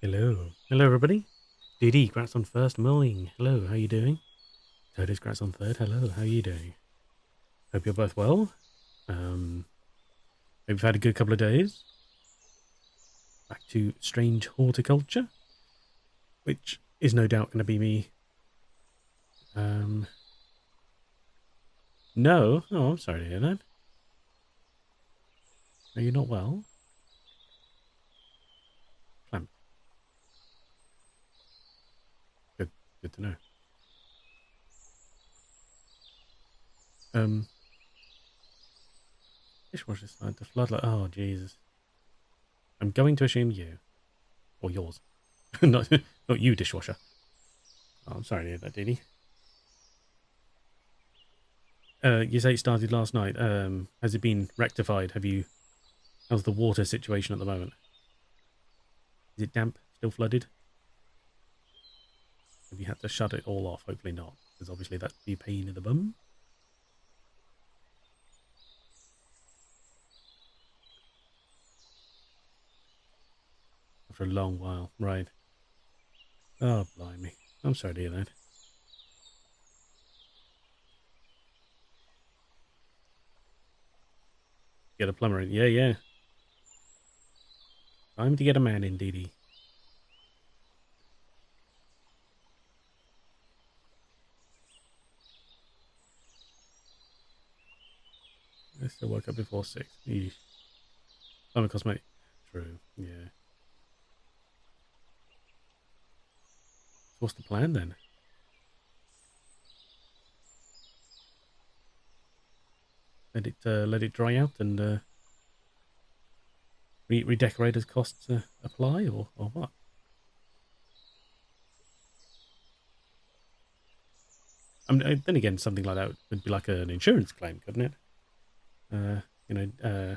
Hello. Hello, everybody. DD, congrats on first mowing. Hello, how you doing? Toto's congrats on third. Hello, how are you doing? Hope you're both well. Hope you've had a good couple of days. Back to strange horticulture, which is no doubt going to be me. No. Oh, I'm sorry to hear that. Are you not well? Clamped. Good. Good to know. Um, Dishwasher started to flood like. Oh, Jesus. I'm going to assume you. Or yours. not you, dishwasher. Oh, I'm sorry to hear that, DD. You say it started last night. Has it been rectified? How's the water situation at the moment? Is it damp? Still flooded? Have you had to shut it all off? Hopefully not, because obviously that'd be a pain in the bum. For a long while, right. Oh, blimey. I'm sorry to hear that. Get a plumber in. Yeah, yeah. Time to get a man in, DD. I still woke up before 6. Eesh. Summer cosmetic. True, yeah. So what's the plan then? Let it dry out and redecorate as costs apply, or what? I mean, then again, something like that would be like an insurance claim, couldn't it? Uh, you know,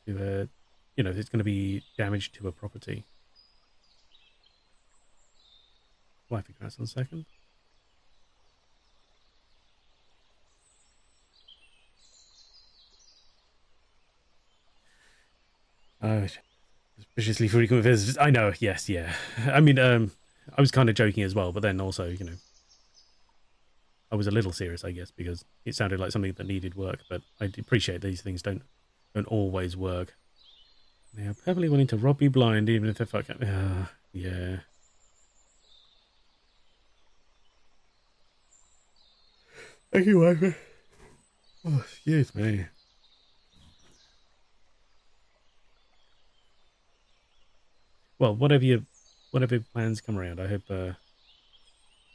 to if it's going to be damage to a property. Wifey, congrats on the second. Oh, suspiciously frequent visitors. I know. Yes, yeah. I mean, I was kind of joking as well, but then also, I was a little serious, I guess, because it sounded like something that needed work. But I appreciate these things don't always work. They are perfectly willing to rob you blind, even if they're fucking. Yeah. Thank you, wifey. Oh, excuse me. Well, whatever plans come around, I hope.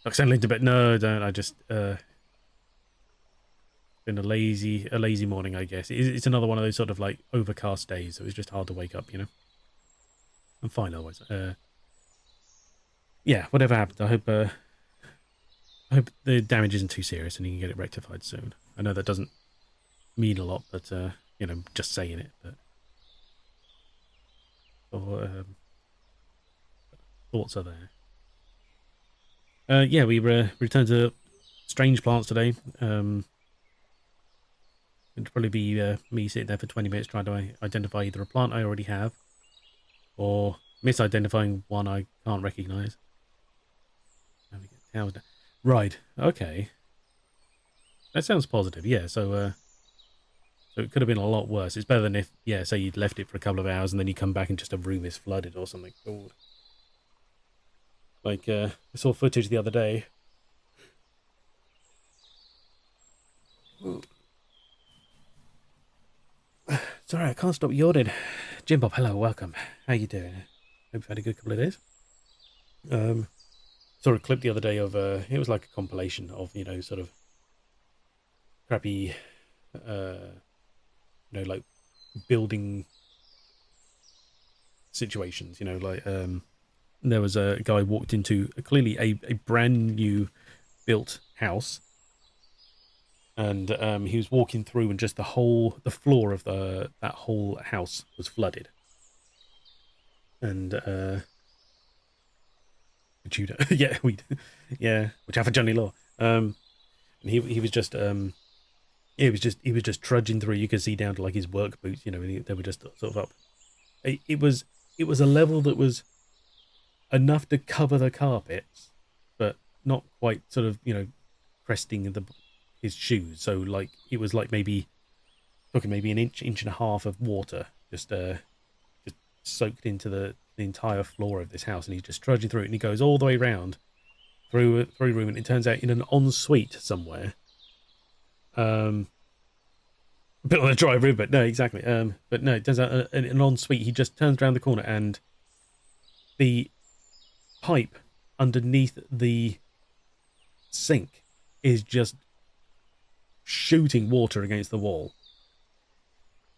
Like settling to bed. No, don't. I just been a lazy morning, I guess. It's another one of those sort of like overcast days, so it's just hard to wake up. I'm fine otherwise. Yeah, whatever happens, I hope the damage isn't too serious and you can get it rectified soon. I know that doesn't mean a lot, but just saying it. But or, thoughts are there. Yeah, we returned to strange plants today. It'd probably be me sitting there for 20 minutes trying to identify either a plant I already have or misidentifying one I can't recognize. Right. Okay. That sounds positive. Yeah. So it could have been a lot worse. It's better than if, yeah, say you'd left it for a couple of hours and then you come back and just a room is flooded or something. God. Like I saw footage the other day. Sorry, I can't stop yawning. Jim Bob, hello, welcome. How you doing? Hope you've had a good couple of days. Um, Saw a clip the other day of it was like a compilation of sort of crappy like building situations. Like there was a guy walked into clearly a brand new built house, and he was walking through, and just the floor of that whole house was flooded, and Tudor, yeah, which happened Johnny Law, and he was just he was just trudging through. You could see down to like his work boots, and they were just sort of up. It was it was a level that was enough to cover the carpets, but not quite sort of, cresting his shoes. So like it was like maybe talking maybe an inch and a half of water just soaked into the entire floor of this house, and he's just trudging through it, and he goes all the way around through room, and it turns out in an ensuite somewhere. A bit on a dry room, but no, exactly. But no, it turns out an ensuite. He just turns around the corner, and the pipe underneath the sink is just shooting water against the wall.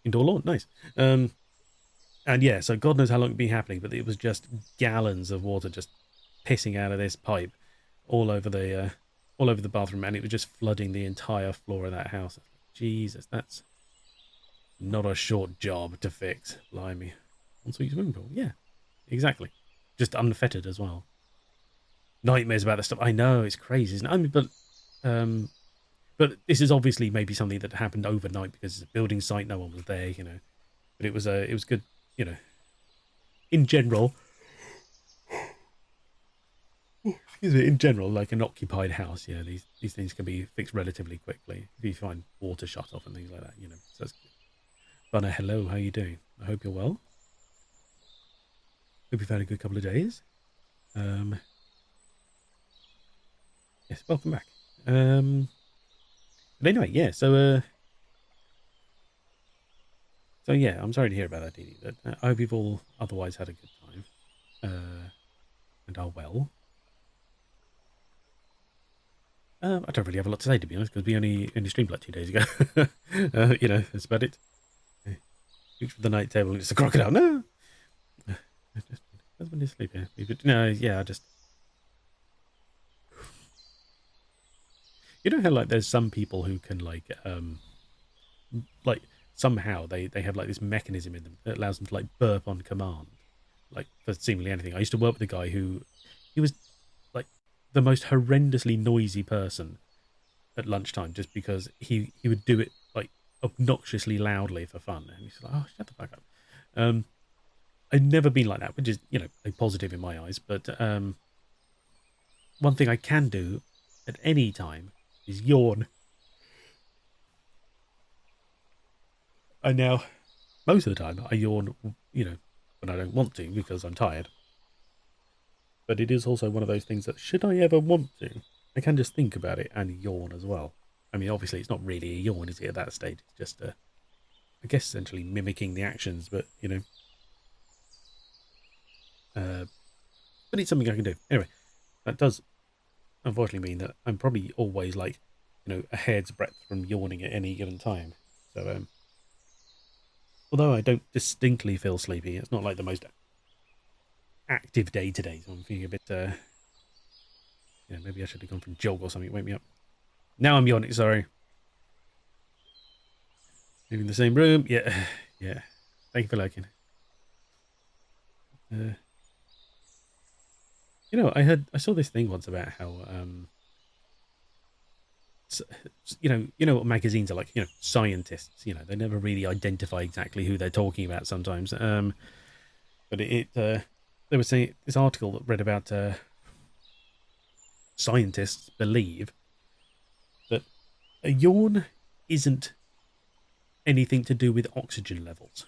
Indoor lawn, nice. And yeah, so God knows how long it'd been happening, but it was just gallons of water just pissing out of this pipe all over the bathroom, and it was just flooding the entire floor of that house. Jesus, that's not a short job to fix. Blimey. Ensuite swimming pool, yeah, exactly. Just unfettered as well. Nightmares about this stuff. I know, it's crazy, isn't it? I mean, but this is obviously maybe something that happened overnight because it's a building site, no one was there, But it was good, in general. Excuse me, in general, like an occupied house, these things can be fixed relatively quickly if you find water shut off and things like that, So that's good. Bunna, hello, how you doing? I hope you're well. Hope you've had a good couple of days. Yes, welcome back. But anyway, yeah, so yeah, I'm sorry to hear about that, Dee Dee, but I hope you've all otherwise had a good time, and are well. I don't really have a lot to say, to be honest, because we only streamed like 2 days ago. That's about it. Reach for the night table and it's a crocodile. No! Husband is sleeping. No, yeah, I just... You know how, like, there's some people who can, like, somehow they have, like, this mechanism in them that allows them to, like, burp on command, like, for seemingly anything. I used to work with a guy he was, like, the most horrendously noisy person at lunchtime, just because he would do it, like, obnoxiously loudly for fun. And he's like, oh, shut the fuck up. I've never been like that, which is, a positive in my eyes. But one thing I can do at any time is yawn. And now, most of the time, I yawn, when I don't want to because I'm tired. But it is also one of those things that, should I ever want to, I can just think about it and yawn as well. I mean, obviously, it's not really a yawn, is it, at that stage? It's just, I guess, essentially mimicking the actions, but, but it's something I can do. Anyway, that does unfortunately mean that I'm probably always, like, a hair's breadth from yawning at any given time. So, although I don't distinctly feel sleepy, it's not like the most active day today, so I'm feeling a bit, maybe I should have gone for a jog or something, wake me up. Now I'm yawning, sorry. Maybe in the same room, yeah. Thank you for liking. I saw this thing once about how, what magazines are like, scientists, they never really identify exactly who they're talking about sometimes. But they were saying, this article that read about, scientists believe that a yawn isn't anything to do with oxygen levels.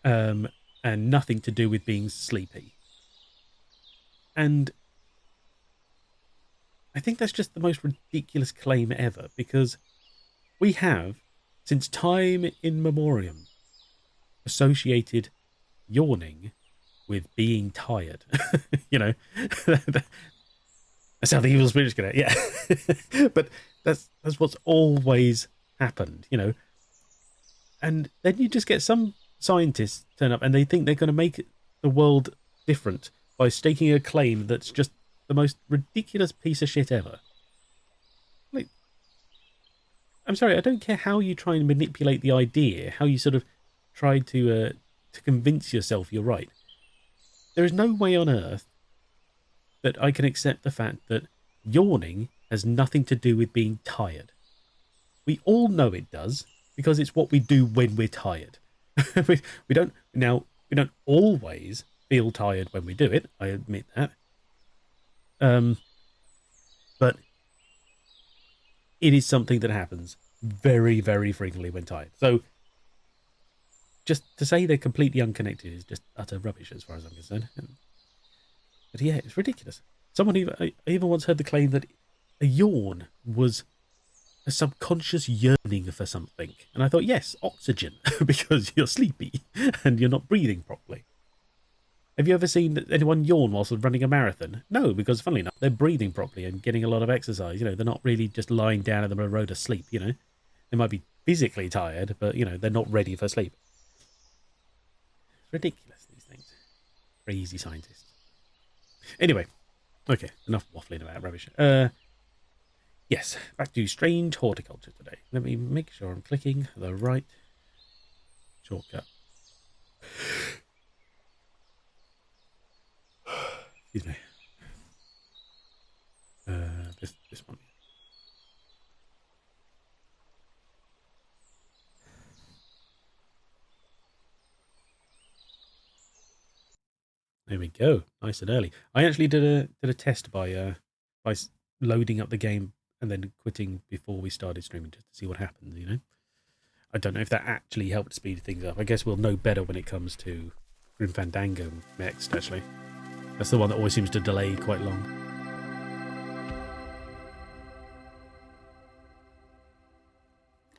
And nothing to do with being sleepy. And I think that's just the most ridiculous claim ever, because we have, since time immemorial, associated yawning with being tired. That's how the evil spirits get out, yeah. But that's what's always happened, And then you just get some scientists turn up and they think they're going to make the world different by staking a claim that's just the most ridiculous piece of shit ever. Like, I'm sorry, I don't care how you try and manipulate the idea, how you sort of try to convince yourself you're right. There is no way on earth that I can accept the fact that yawning has nothing to do with being tired. We all know it does, because it's what we do when we're tired. We don't now. We don't always feel tired when we do it. I admit that. Um, but it is something that happens very, very frequently when tired. So just to say they're completely unconnected is just utter rubbish as far as I'm concerned. But yeah, it's ridiculous. I even once heard the claim that a yawn was a subconscious yearning for something. And I thought, yes, oxygen, because you're sleepy and you're not breathing properly. Have you ever seen anyone yawn whilst running a marathon? No, because funnily enough, they're breathing properly and getting a lot of exercise. You know, they're not really just lying down at the road asleep, you know. They might be physically tired, but, you know, they're not ready for sleep. It's ridiculous, these things. Crazy scientists. Anyway, okay, enough waffling about rubbish. Yes, back to strange horticulture today. Let me make sure I'm clicking the right shortcut. Excuse me. This one. There we go. Nice and early. I actually did a test by loading up the game and then quitting before we started streaming just to see what happens. You know, I don't know if that actually helped speed things up. I guess we'll know better when it comes to Grim Fandango next. Actually, that's the one that always seems to delay quite long.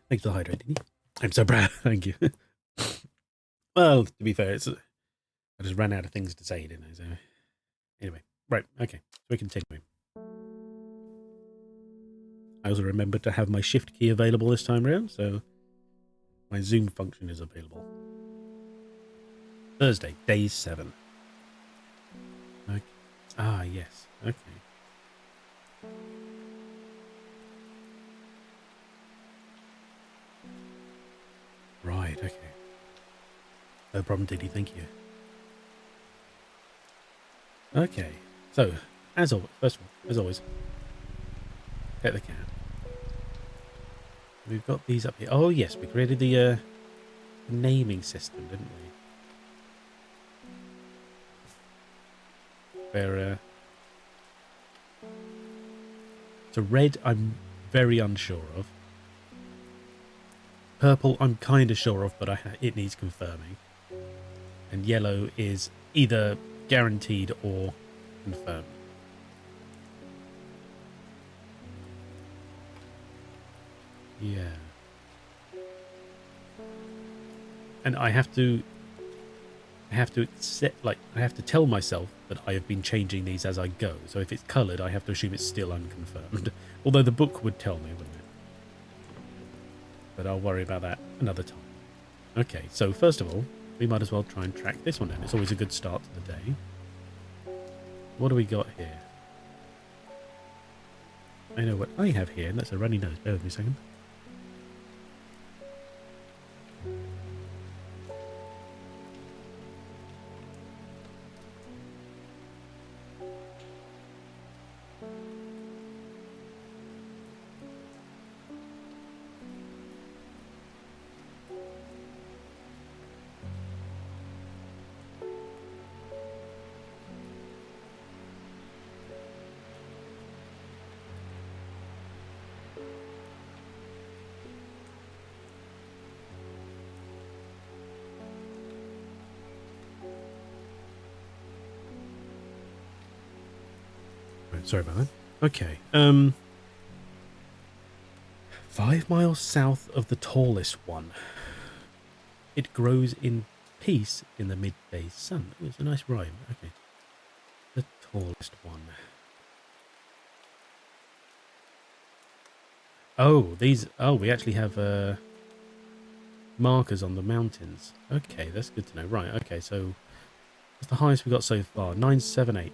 Thanks for hydrating. I'm so proud. Thank you. Well, to be fair, I just ran out of things to say, didn't I? So anyway, right, okay, so we continue. I also remembered to have my shift key available this time around, so my zoom function is available. Thursday, day 7. Okay. Ah, yes. Okay. Right, okay. No problem, Diddy, thank you. Okay, so, as always, first of all, as always, pet the cat. We've got these up here. Oh, yes, we created the naming system, didn't we? Where, so red, I'm very unsure of. Purple, I'm kind of sure of, but it needs confirming. And yellow is either guaranteed or confirmed. Yeah. And I have to accept, like, I have to tell myself that I have been changing these as I go. So if it's coloured, I have to assume it's still unconfirmed. Although the book would tell me, wouldn't it? But I'll worry about that another time. Okay, so first of all, we might as well try and track this one down. It's always a good start to the day. What do we got here? I know what I have here, and that's a runny nose. Bear with me a second. Sorry about that. Okay. 5 miles south of the tallest one. It grows in peace in the midday sun. Oh, it's a nice rhyme. Okay. The tallest one. Oh, these... Oh, we actually have markers on the mountains. Okay, that's good to know. Right, okay, so... What's the highest we got so far? 978.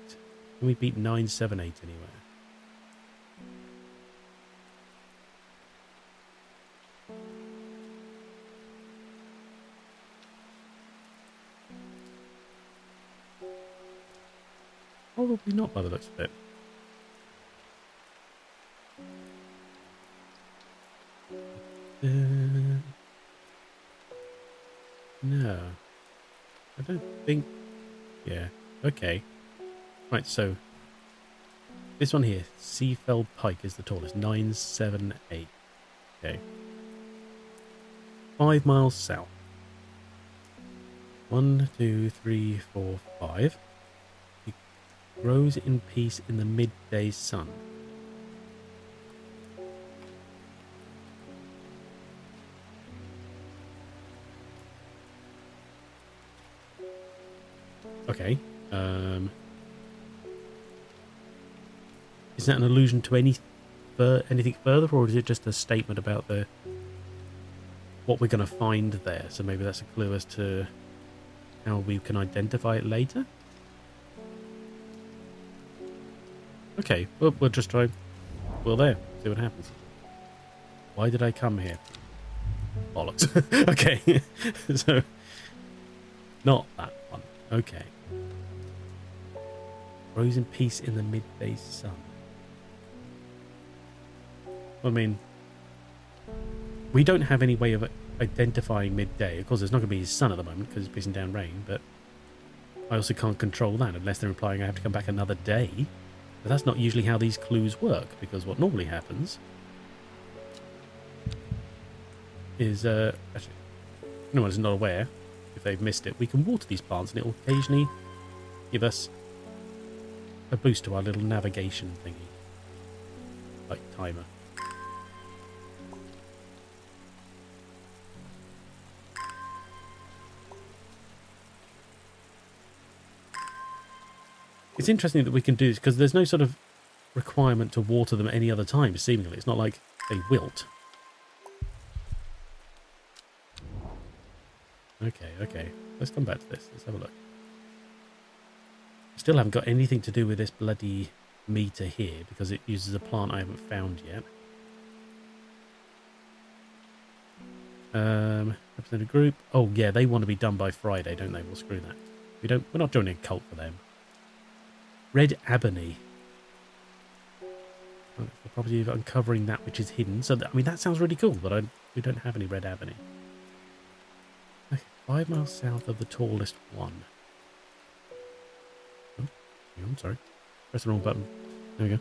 Can we beat 978 anywhere? Probably not by the looks of it. No. I don't think... Yeah, okay. Right, so this one here, Seafell Pike is the tallest, 978. Okay. 5 miles south. 1, 2, 3, 4, 5. It grows in peace in the midday sun. Okay. Is that an allusion to anything further, or is it just a statement about what we're going to find there? So maybe that's a clue as to how we can identify it later. Okay, well, we'll just try. Well, there, see what happens. Why did I come here? Bollocks. Okay, so not that one. Okay. Grows in peace in the midday sun. I mean, we don't have any way of identifying midday. Of course, there's not going to be sun at the moment because it's pissing down rain, but I also can't control that unless they're implying I have to come back another day. But that's not usually how these clues work, because what normally happens is, actually, if anyone's not aware, if they've missed it, we can water these plants and it will occasionally give us a boost to our little navigation thingy, like timer. It's interesting that we can do this because there's no sort of requirement to water them at any other time, seemingly. It's not like they wilt. Okay. Let's come back to this. Let's have a look. Still haven't got anything to do with this bloody meter here because it uses a plant I haven't found yet. Representative group. Oh yeah, they want to be done by Friday, don't they? Well, screw that. We're not joining a cult for them. Red ebony. The property of uncovering that which is hidden. So, I mean, that sounds really cool, but we don't have any red ebony. Okay, 5 miles south of the tallest one. Oh, I'm sorry. Press the wrong button. There we go.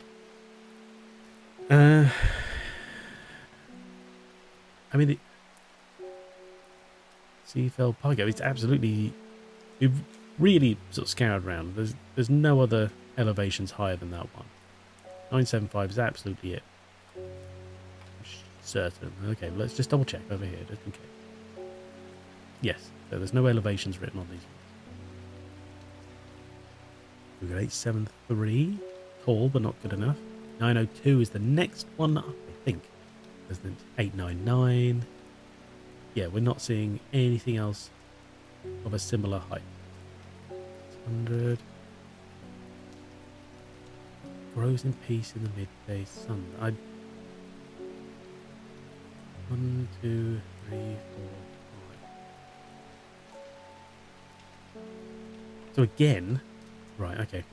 I mean, Seafell Pike. It's absolutely... We've really sort of scoured around. There's no other elevations higher than that one. 975 is absolutely it. Certain. Okay, well, let's just double check over here, just in case. Yes, so there's no elevations written on these. We've got 873. Tall, but not good enough. 902 is the next one up, I think. There's the 899. Yeah, we're not seeing anything else of a similar height. 600. Grows in peace in the midday sun. 1, 2, 3, 4, 5. So again, right, okay.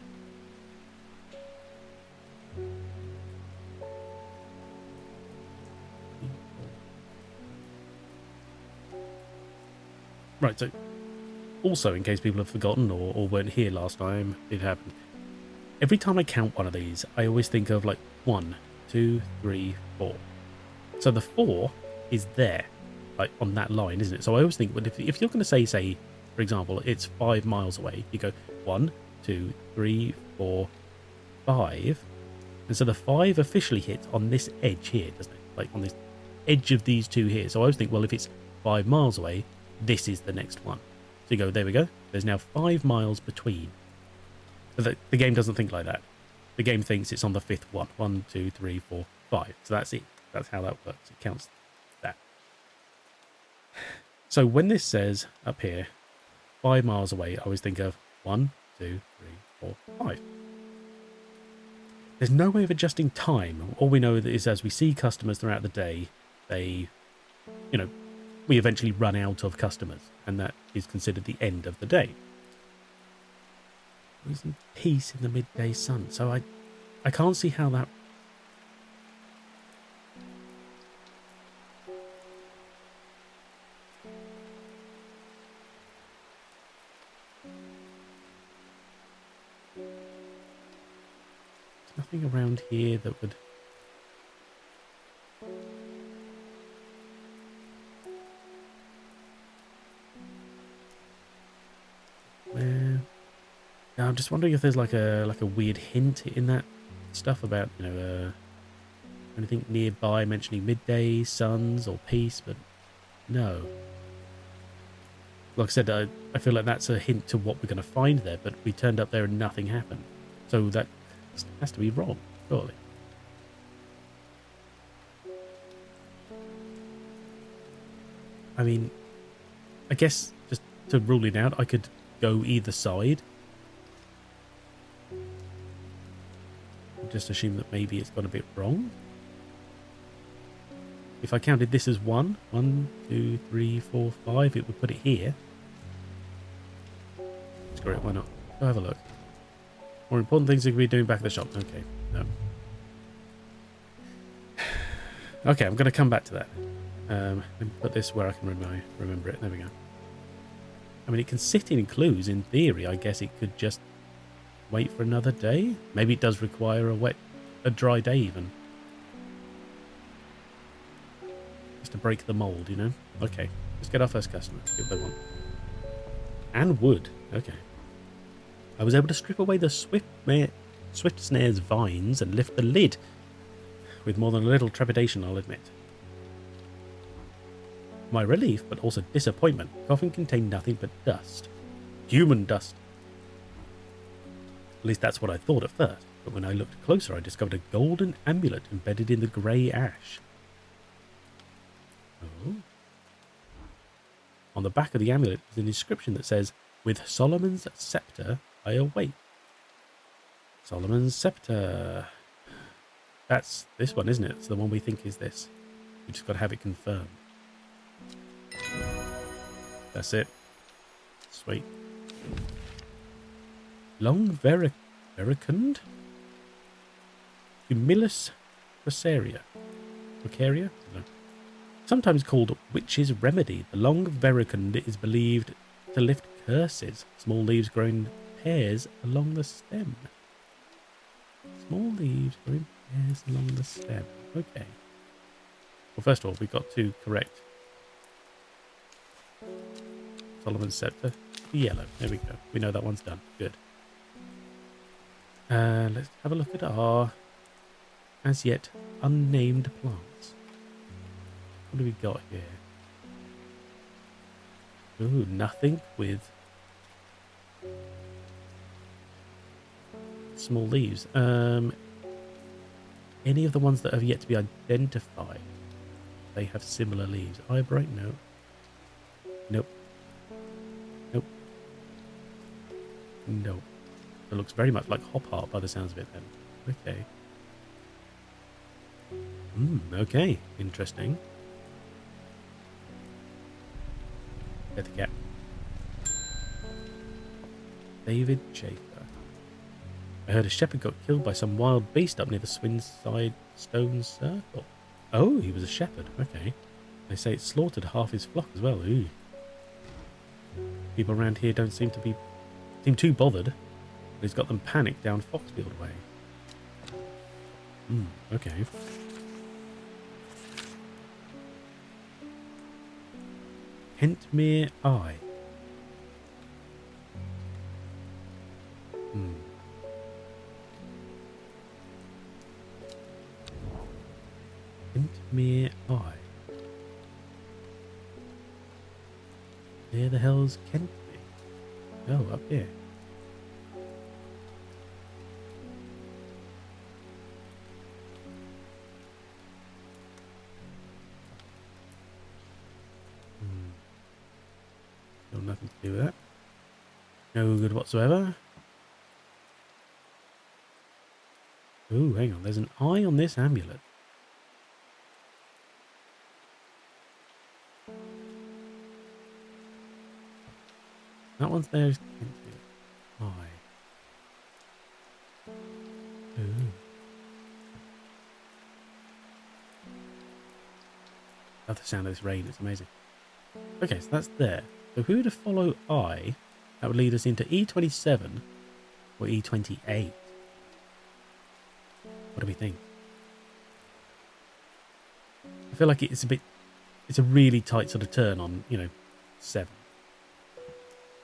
Right, so also in case people have forgotten or weren't here last time, it happened. Every time I count one of these, I always think of like 1, 2, 3, 4. So the 4 is there, like on that line, isn't it? So I always think, well, if you're going to say, for example, it's 5 miles away, you go 1, 2, 3, 4, 5. And so the 5 officially hits on this edge here, doesn't it? Like on this edge of these two here. So I always think, well, if it's 5 miles away, this is the next one. So you go, there we go. There's now 5 miles between. So the game doesn't think like that. The game thinks it's on the 5th one. 1, 2, 3, 4, 5. So that's it. That's how that works. It counts that. So when this says up here, 5 miles away, I always think of 1, 2, 3, 4, 5. There's no way of adjusting time. All we know is as we see customers throughout the day, we eventually run out of customers, and that is considered the end of the day. There's peace in the midday sun. So I can't see how that... nothing around here that would... Where? Now, I'm just wondering if there's like a weird hint in that stuff about, you know, anything nearby mentioning midday, suns, or peace, but no. Like I said, I feel like that's a hint to what we're going to find there, but we turned up there and nothing happened. So that has to be wrong, surely. I mean, I guess just to rule it out, I could go either side. Just assume that maybe it's got a bit wrong. If I counted this as 1, 2, 3, 4, 5, it would put it here. Screw it, why not? Go have a look. More important things we could be doing back at the shop. Okay, no. Okay, I'm going to come back to that. Let me put this where I can remember it. There we go. I mean, it can sit in clues in theory. I guess it could just wait for another day. Maybe it does require a dry day even. Just to break the mold, you know? Okay, let's get our first customer. See what they want. And wood. Okay. I was able to strip away the swift snare's vines and lift the lid. With more than a little trepidation, I'll admit. My relief, but also disappointment, the coffin contained nothing but dust. Human dust. At least that's what I thought at first, but when I looked closer I discovered a golden amulet embedded in the grey ash. Oh. On the back of the amulet is an inscription that says, "With Solomon's scepter I await." Solomon's scepter. That's this one, isn't it? It's the one we think is this. We just got to have it confirmed. That's it. Sweet. Long vericund? Humilus Procaria. Procaria? No. Sometimes called witch's remedy, the long vericund is believed to lift curses. Small leaves grow in pairs along the stem. Small leaves grow in pairs along the stem. Okay. Well, first of all, we got 2 correct. Solomon's scepter. Yellow. There we go. We know that one's done. Good. Let's have a look at our as yet unnamed plants. What do we got here? Ooh, nothing with small leaves. Any of the ones that have yet to be identified, they have similar leaves. Eyebright, no. Nope. Nope. Nope. It looks very much like hop heart by the sounds of it then. Okay. Okay. Interesting. Get the cat. David Schaefer. I heard a shepherd got killed by some wild beast up near the Swinside Stone Circle. Oh, he was a shepherd. Okay. They say it slaughtered half his flock as well. Ooh. People around here don't seem too bothered. But he's got them panicked down Foxfield way. Okay. Hentmere Eye. Hentmere Eye. Where the hell's Kentby? Oh, up here. No, nothing to do with that. No good whatsoever. Ooh, hang on. There's an eye on this amulet. That one's there. Eye. Ooh. Love the sound of this rain. It's amazing. Okay, so that's there. So if we were to follow I, that would lead us into E27 or E28. What do we think? I feel like it's a really tight sort of turn on, 7.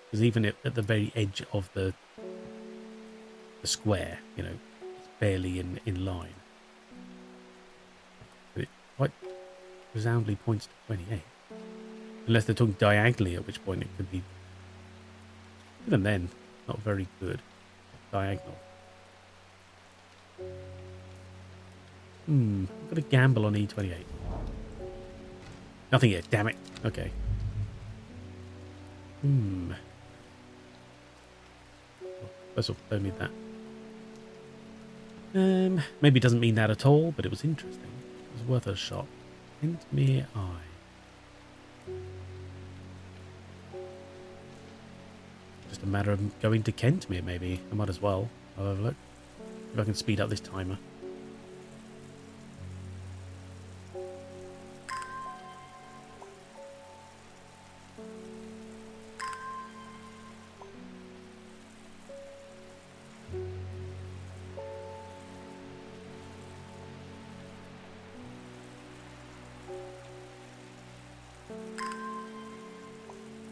Because even at the very edge of the square, it's barely in line. But it quite resoundingly points to 28. Unless they're talking diagonally, at which point it could be, even then, not very good. Diagonal. I'm going to gamble on E28. Nothing yet, damn it. Okay. First of all, don't need that. Maybe it doesn't mean that at all, but it was interesting. It was worth a shot. Kentmere Eye. Just a matter of going to Kentmere, maybe. I might as well. I'll have a look. If I can speed up this timer.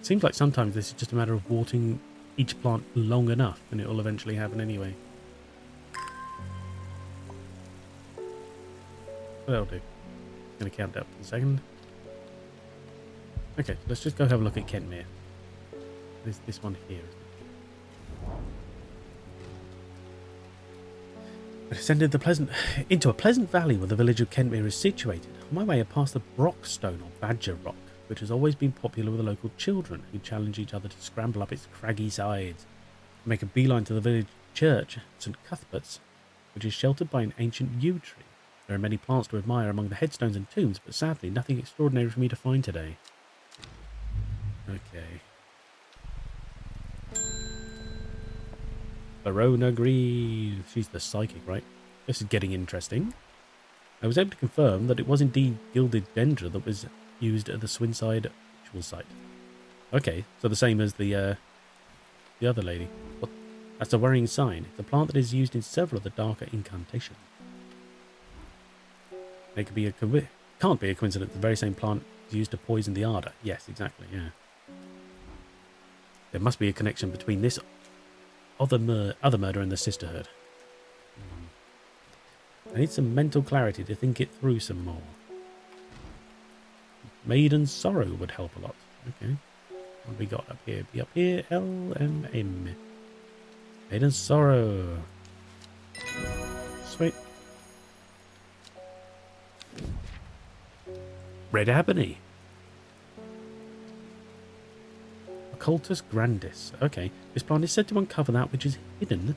Seems like sometimes this is just a matter of watering each plant long enough and it will eventually happen anyway. That'll do. I'm going to count up in a second. Okay, let's just go have a look at Kentmere. This one here. I descended into a pleasant valley where the village of Kentmere is situated. On my way I passed the Brockstone or Badger Rock, which has always been popular with the local children who challenge each other to scramble up its craggy sides. I make a beeline to the village church, St. Cuthbert's, which is sheltered by an ancient yew tree. There are many plants to admire among the headstones and tombs, but sadly nothing extraordinary for me to find today. Okay. Verona Green. She's the psychic, right? This is getting interesting. I was able to confirm that it was indeed gilded dendra that was used at the Swinside ritual site. Okay, so the same as the other lady. What? That's a worrying sign. It's a plant that is used in several of the darker incantations. It could be can't be a coincidence. The very same plant is used to poison the Arda. Yes, exactly. Yeah. There must be a connection between this other murder and the sisterhood. I need some mental clarity to think it through some more. Maiden Sorrow would help a lot. Okay. What have we got up here? Be up here. LMM. Maiden Sorrow. Sweet. Red Ebony. Occultus Grandis. Okay. This plant is said to uncover that which is hidden,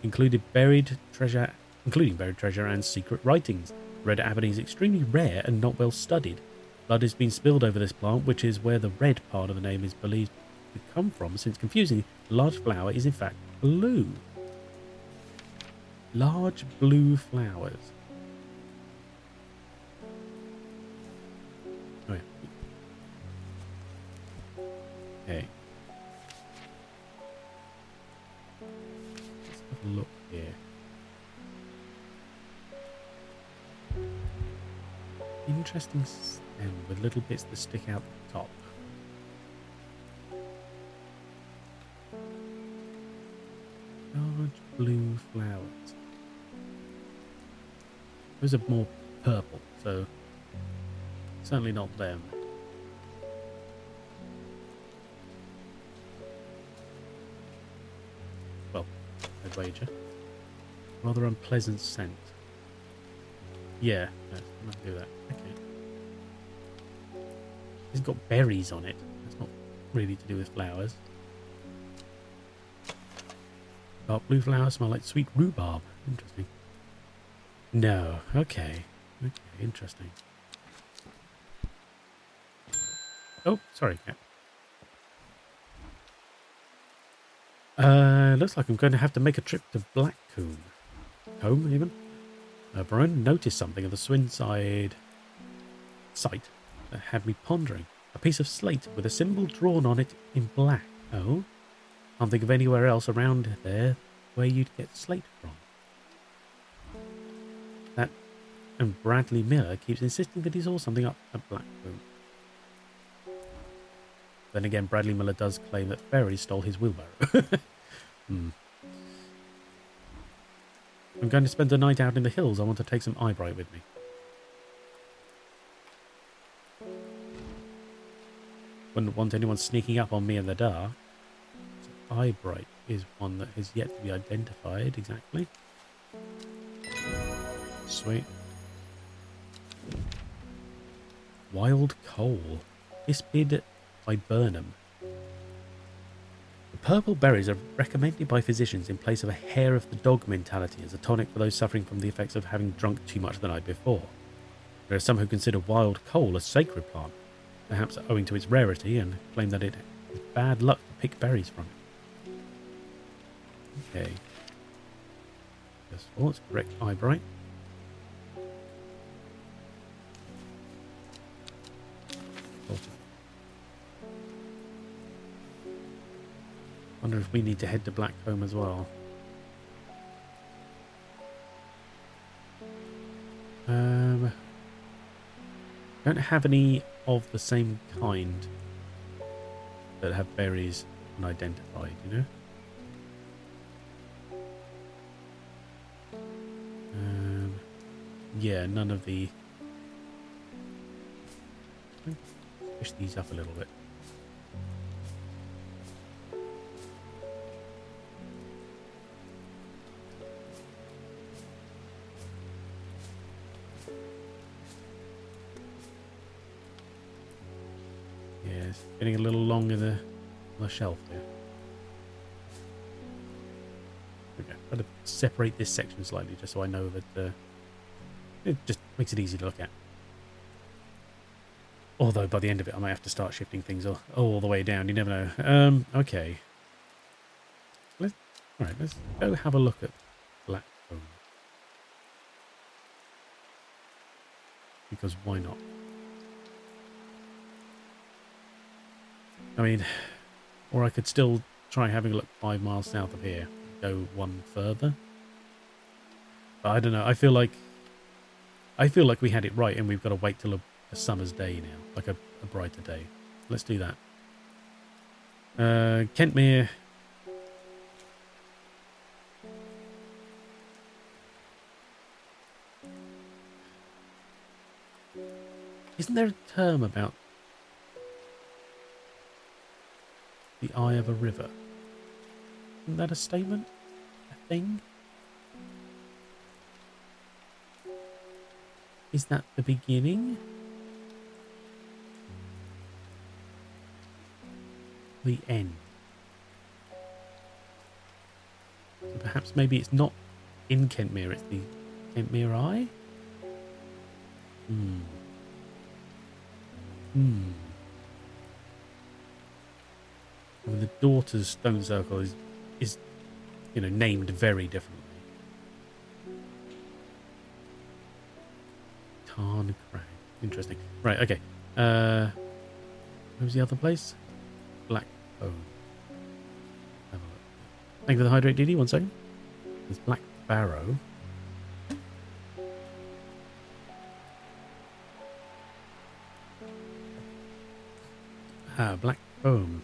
including buried treasure and secret writings. Red Ebony is extremely rare and not well studied. Blood has been spilled over this plant, which is where the red part of the name is believed to come from, since confusingly, the large flower is in fact blue. Large blue flowers. Oh, yeah. Okay. Let's have a look here. Interesting stem with little bits that stick out the top. Large blue flowers. Those are more purple, so certainly not them. Well, I'd wager. Rather unpleasant scent. Yeah, no, I'm not do that. Okay. It's got berries on it. That's not really to do with flowers. Dark blue flowers smell like sweet rhubarb. Interesting. No. Okay. Okay, interesting. Oh, sorry, cat. Looks like I'm going to have to make a trip to Blackcomb. Combe, even? Verona noticed something at the Swinside site that had me pondering. A piece of slate with a symbol drawn on it in black. Oh? Can't think of anywhere else around there where you'd get slate from. And Bradley Miller keeps insisting that he saw something up at Blackcomb. Then again, Bradley Miller does claim that fairies stole his wheelbarrow. I'm going to spend the night out in the hills. I want to take some eyebright with me. Wouldn't want anyone sneaking up on me in the dark. So eyebright is one that has yet to be identified exactly. Sweet. Wild coal. Ispid by Burnham. The purple berries are recommended by physicians in place of a hair of the dog mentality as a tonic for those suffering from the effects of having drunk too much the night before. There are some who consider wild coal a sacred plant, perhaps owing to its rarity, and claim that it is bad luck to pick berries from it. Okay. Oh, it's correct eyebright. Wonder if we need to head to Blackcomb as well. Don't have any of the same kind that have berries unidentified, you know? Yeah, none of the... Push these up a little bit. Getting a little long in the shelf here. Okay, I've got to separate this section slightly just so I know that it just makes it easy to look at. Although by the end of it I might have to start shifting things all the way down, you never know. Okay. Alright, let's go have a look at Blackcomb. Because why not? I mean, or I could still try having a look 5 miles south of here, go one further. But I don't know. I feel like we had it right, and we've got to wait till a summer's day now, like a brighter day. Let's do that. Kentmere. Isn't there a term about the eye of a river? Isn't that a statement? A thing? Is that the beginning? The end? So perhaps maybe it's not in Kentmere, it's the Kentmere Eye? I mean, the daughter's stone circle is you know, named very differently. Tarn Crag. Interesting. Right, okay. Where was the other place? Blackcomb. Thank you for the hydrate, DD. 1 second. There's Black Barrow. Blackcomb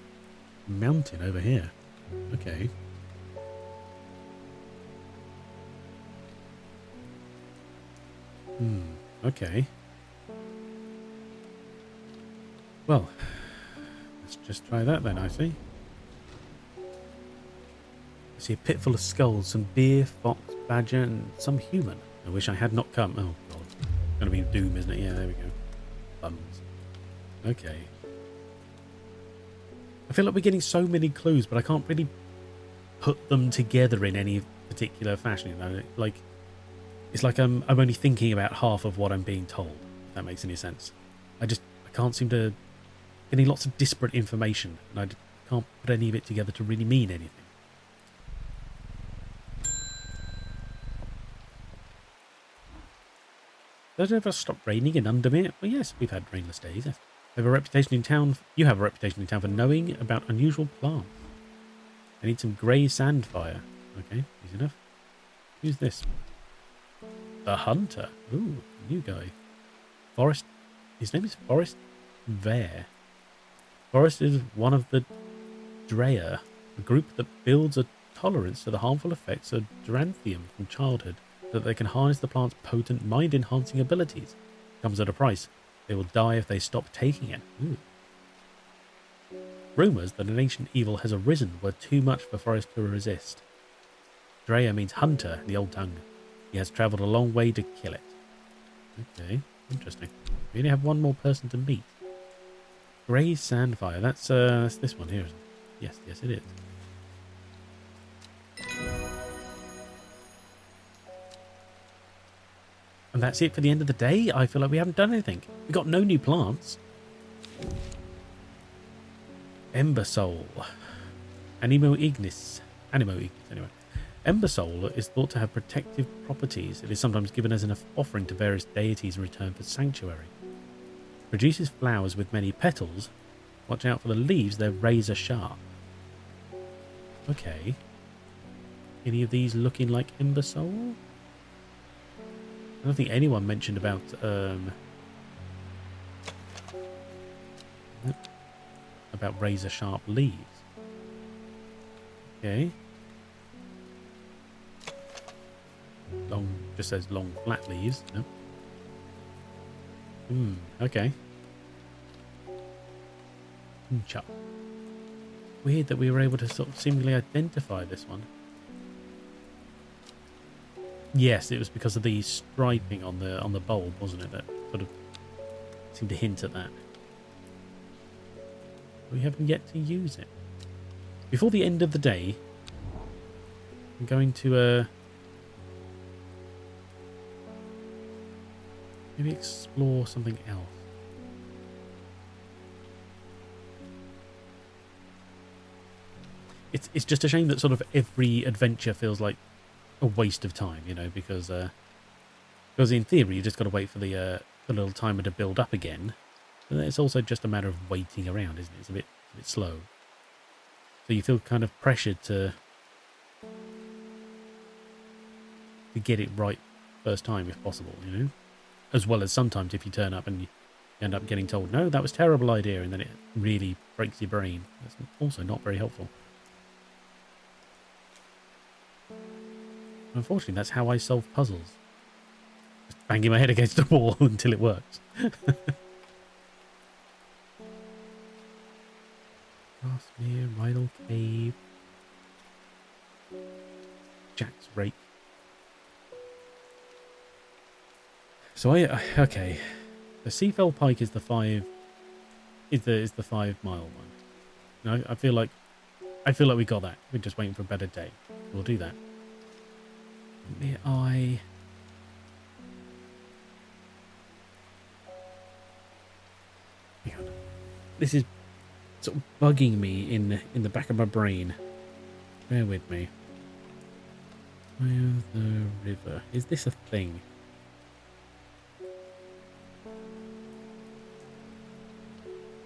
Mountain over here. Okay. Okay. Well, let's just try that then, I see. I see a pit full of skulls, some deer, fox, badger, and some human. I wish I had not come. Oh, God. It's going to be doom, isn't it? Yeah, there we go. Bums. Okay. I feel like we're getting so many clues, but I can't really put them together in any particular fashion. You know? Like, it's like I'm only thinking about half of what I'm being told, if that makes any sense. I can't seem to... Getting lots of disparate information, and I can't put any of it together to really mean anything. Does it ever stop raining in Undermere? Well, yes, we've had rainless days. Yes. You have a reputation in town for knowing about unusual plants. I need some grey sand fire. Okay, easy enough. Use this. The hunter. Ooh, new guy. Forest. His name is Forest Vare. Forest is one of the Drea, a group that builds a tolerance to the harmful effects of Duranthium from childhood, so that they can harness the plant's potent mind-enhancing abilities. Comes at a price. They will die if they stop taking it. Ooh. Rumours that an ancient evil has arisen were too much for Forest to resist. Drea means hunter in the old tongue. He has travelled a long way to kill it. Okay, interesting. We only have one more person to meet. Grey Sandfire. That's this one here, isn't it? Yes, yes, it is. And that's it for the end of the day. I feel like we haven't done anything. We got no new plants. Ember Soul. Animo Ignis, anyway. Ember Soul is thought to have protective properties. It is sometimes given as an offering to various deities in return for sanctuary. Produces flowers with many petals. Watch out for the leaves, they're razor sharp. Okay. Any of these looking like Ember Soul? I don't think anyone mentioned about razor sharp leaves. Okay. Long, just says long flat leaves. No. Okay. Chop. Weird that we were able to sort of seemingly identify this one. Yes, it was because of the striping on the bulb, wasn't it? That sort of seemed to hint at that. We haven't yet to use it. Before the end of the day, I'm going to maybe explore something else. It's just a shame that sort of every adventure feels like a waste of time, you know, because in theory you just got to wait for the little timer to build up again. But it's also just a matter of waiting around, isn't it? It's a bit slow. So you feel kind of pressured to get it right first time if possible, you know? As well as sometimes if you turn up and you end up getting told, no, that was a terrible idea, and then it really breaks your brain. That's also not very helpful. Unfortunately, that's how I solve puzzles. Just banging my head against the wall until it works. Grasmere, Rydal Cave, Jack's Rake. So okay. The Seafell Pike is the 5 5-mile one. No, I feel like we got that. We're just waiting for a better day. We'll do that. This is sort of bugging me in the back of my brain. Bear with me. Where's the river? Is this a thing?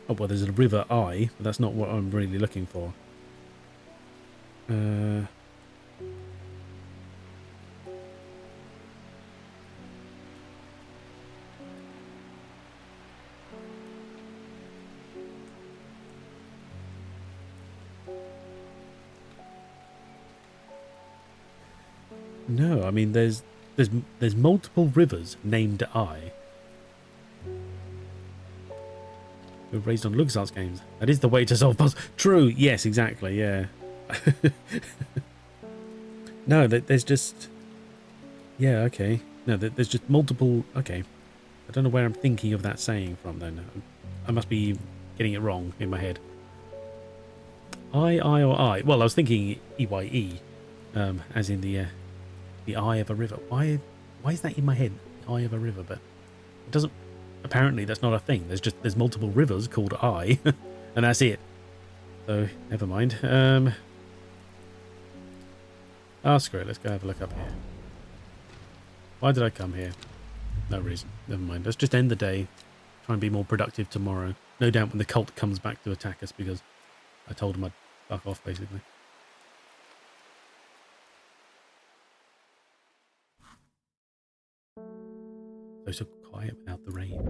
Oh, well, there's a river Eye, but that's not what I'm really looking for. No, I mean there's multiple rivers named Eye. We're raised on LucasArts games. That is the way to solve puzzles. True. Yes, exactly. Yeah. No, there's just. Yeah. Okay. No, there's just multiple. Okay. I don't know where I'm thinking of that saying from. Then I must be getting it wrong in my head. I or I. Well, I was thinking EYE, as in the eye of a river. Why is that in my head? The eye of a river, but it doesn't. Apparently, that's not a thing. There's multiple rivers called Eye, and that's it. So never mind. Oh, screw it. Let's go have a look up here. Why did I come here? No reason. Never mind. Let's just end the day. Try and be more productive tomorrow. No doubt when the cult comes back to attack us because I told them I'd fuck off, basically. So quiet without the rain.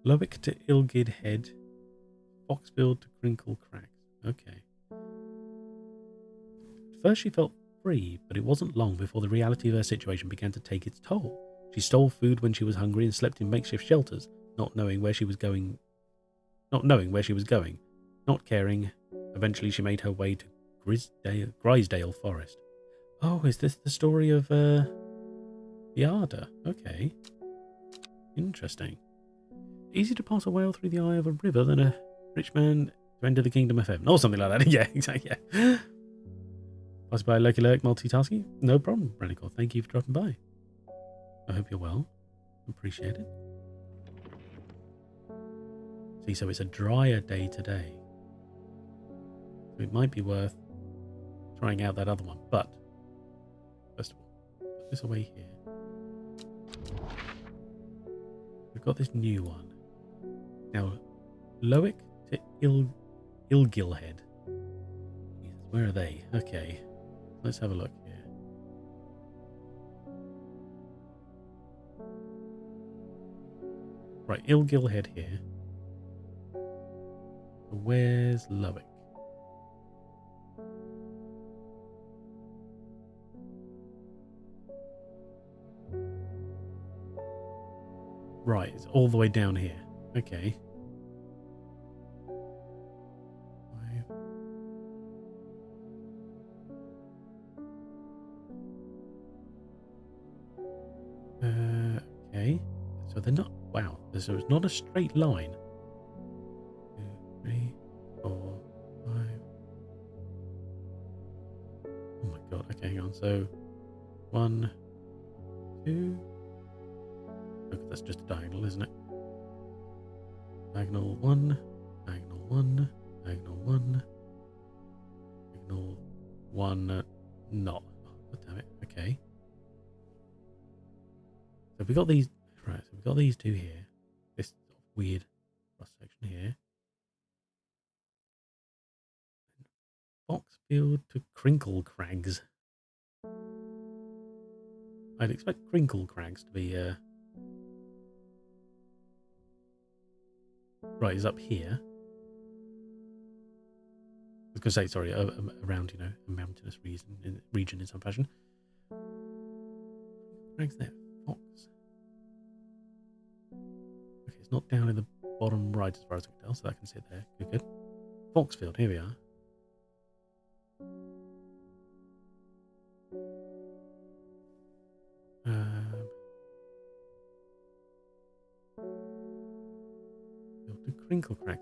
Lowick to Ilgid Head, Foxfield to Crinkle Crags. Okay. At first she felt free, but it wasn't long before the reality of her situation began to take its toll. She stole food when she was hungry and slept in makeshift shelters, not knowing where she was going. Not caring. Eventually she made her way to Grisdale Forest. Oh, is this the story of the Arda? Okay. Interesting. Easy to pass a whale through the eye of a river than a rich man to enter the kingdom of heaven. Or something like that. Yeah, exactly. Yeah. Pass by Lurky Lurk multitasking? No problem, Renicore. Thank you for dropping by. I hope you're well. Appreciate it. See, so it's a drier day today. So it might be worth trying out that other one. But, first of all, put this away here. We've got this new one. Now, Lowick to Ilgilhead. Jesus, where are they? Okay. Let's have a look here. Right, Ilgilhead here. Where's Lowick? Right, it's all the way down here. Okay. Okay. So they're not... Wow. So it's not a straight line. 2, 3, 4, 5. Oh my god. Okay, hang on. So 1, 2. Look, that's just a diagonal, isn't it? Diagonal 1, diagonal 1, diagonal 1, diagonal 1, not. Oh, damn it. Okay. So we got these, right, so we've got these two here. This weird cross section here. Foxfield to Crinkle Crags. I'd expect Crinkle Crags to be, right, is up here. I was going to say, sorry, around, you know, a mountainous region in some fashion. Crags there. Fox. Okay, it's not down in the bottom right as far as I can tell, so that can sit there. Good, good. Foxfield, here we are. The Crinkle Crags.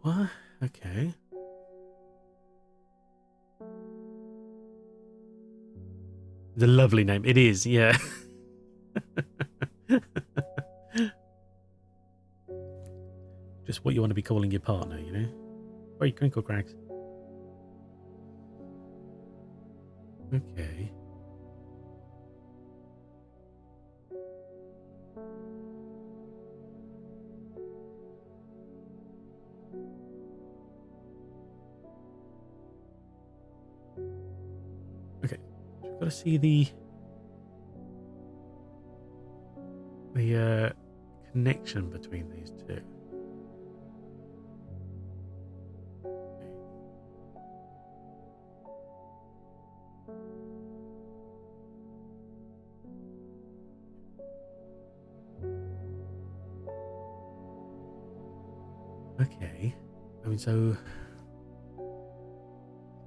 What? Okay. It's a lovely name. It is, yeah. Just what you want to be calling your partner, you know? Very Crinkle Crags. Okay. Okay. So we've got to see the connection between these two. Okay. I mean, so...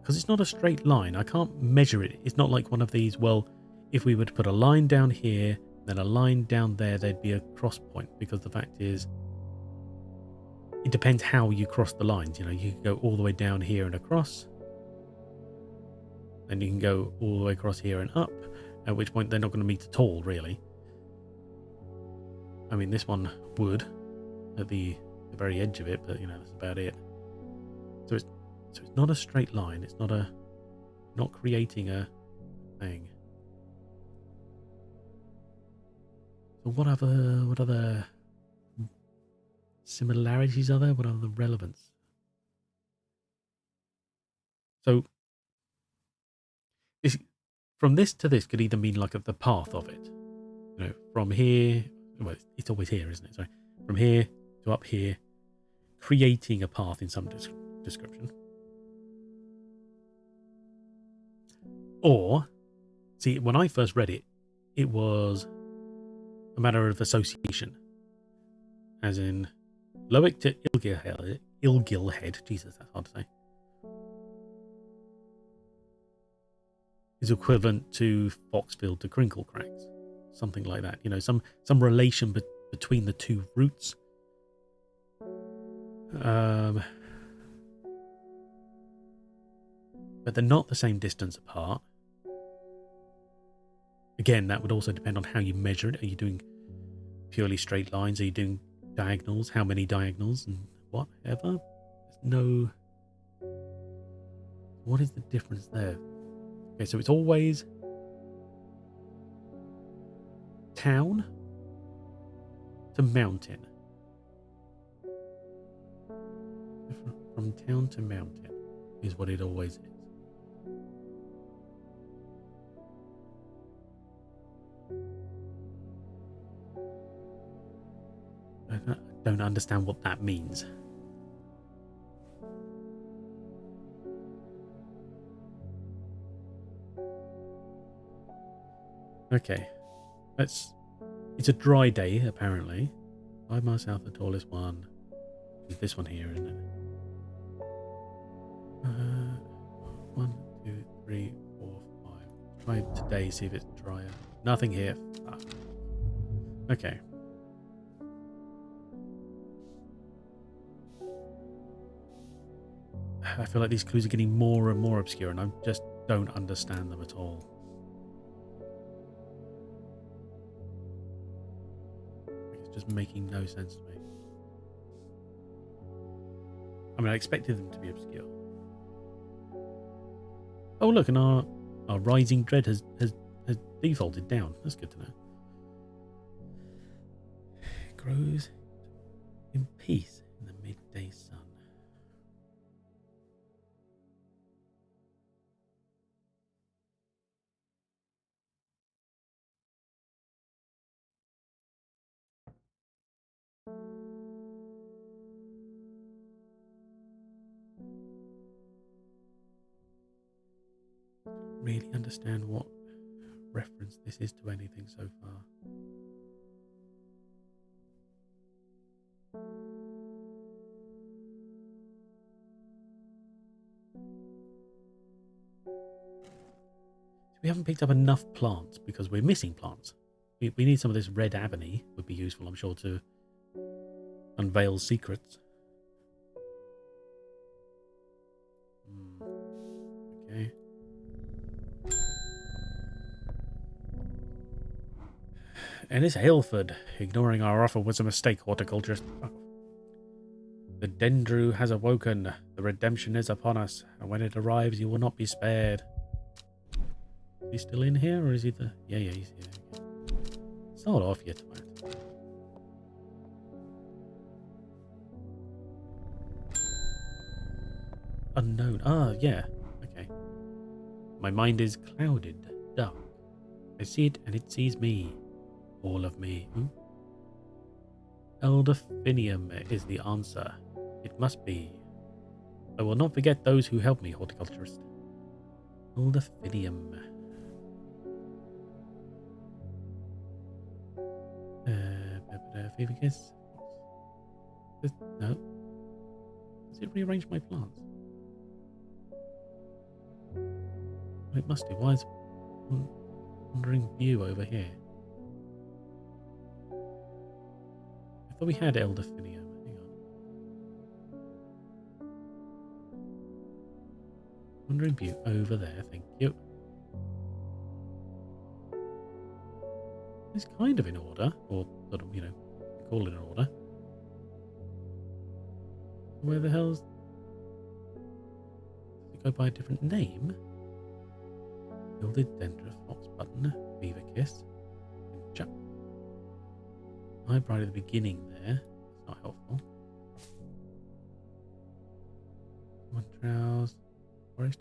Because it's not a straight line, I can't measure it. It's not like one of these, well, if we were to put a line down here, then a line down there, there'd be a cross point. Because the fact is, it depends how you cross the lines. You know, you can go all the way down here and across. Then you can go all the way across here and up. At which point they're not going to meet at all, really. I mean, this one would at the very edge of it, but you know, that's about it. So it's not a straight line. It's not creating a thing. So what other similarities are there? What are the relevance? So from this to this could either mean like the path of it. You know, from here, well, it's always here, isn't it? Sorry. From here to up here, creating a path in some description. Or, see, when I first read it, it was a matter of association. As in, Loic to Ilgilhead, Jesus, that's hard to say, is equivalent to Foxfield to Crinkle Cracks. Something like that. You know, some relation between the two roots. But they're not the same distance apart. Again, that would also depend on how you measure it. Are you doing purely straight lines? Are you doing diagonals? How many diagonals and whatever? There's no... What is the difference there? Okay, so it's always town to mountain. From town to mountain is what it always is. I don't understand what that means. Okay, it's a dry day apparently. 5 miles south, the tallest one is this one here, isn't it? 1, 2, 3, 4, 5. Try today, see if it's drier. Nothing here. Fuck. Okay. I feel like these clues are getting more and more obscure, and I just don't understand them at all. It's just making no sense to me. I mean, I expected them to be obscure. Oh, look, and our rising dread has defaulted down. That's good to know. It grows in peace in the midday sun. Really understand what reference this is to anything so far. We haven't picked up enough plants because we're missing plants. We need some of this red ebony. Would be useful, I'm sure, to unveil secrets. Okay. Ennis Haleford, ignoring our offer was a mistake, horticulturist. Oh. The Dendru has awoken. The redemption is upon us, and when it arrives, you will not be spared. Is he still in here, or is he the... Yeah, he's here. Start off, you twat. Unknown. Ah, yeah. Okay. My mind is clouded, dark. I see it, and it sees me. All of me. Elderfinium is the answer. It must be. I will not forget those who helped me, horticulturist. Elderfinium. Fever kiss. No. Does it rearrange my plants? Well, it must do. Why is wandering view over here? I thought we had Elderfinium. Hang on. Wandering view over there. Thank you. It's kind of in order, or sort of, call it in order. Where the hell's... Does it go by a different name? Gilded Dendra, Fox Button, Beaver Kiss, Chuck. Hybrid right at the beginning there. That's not helpful. One Trouse, Forest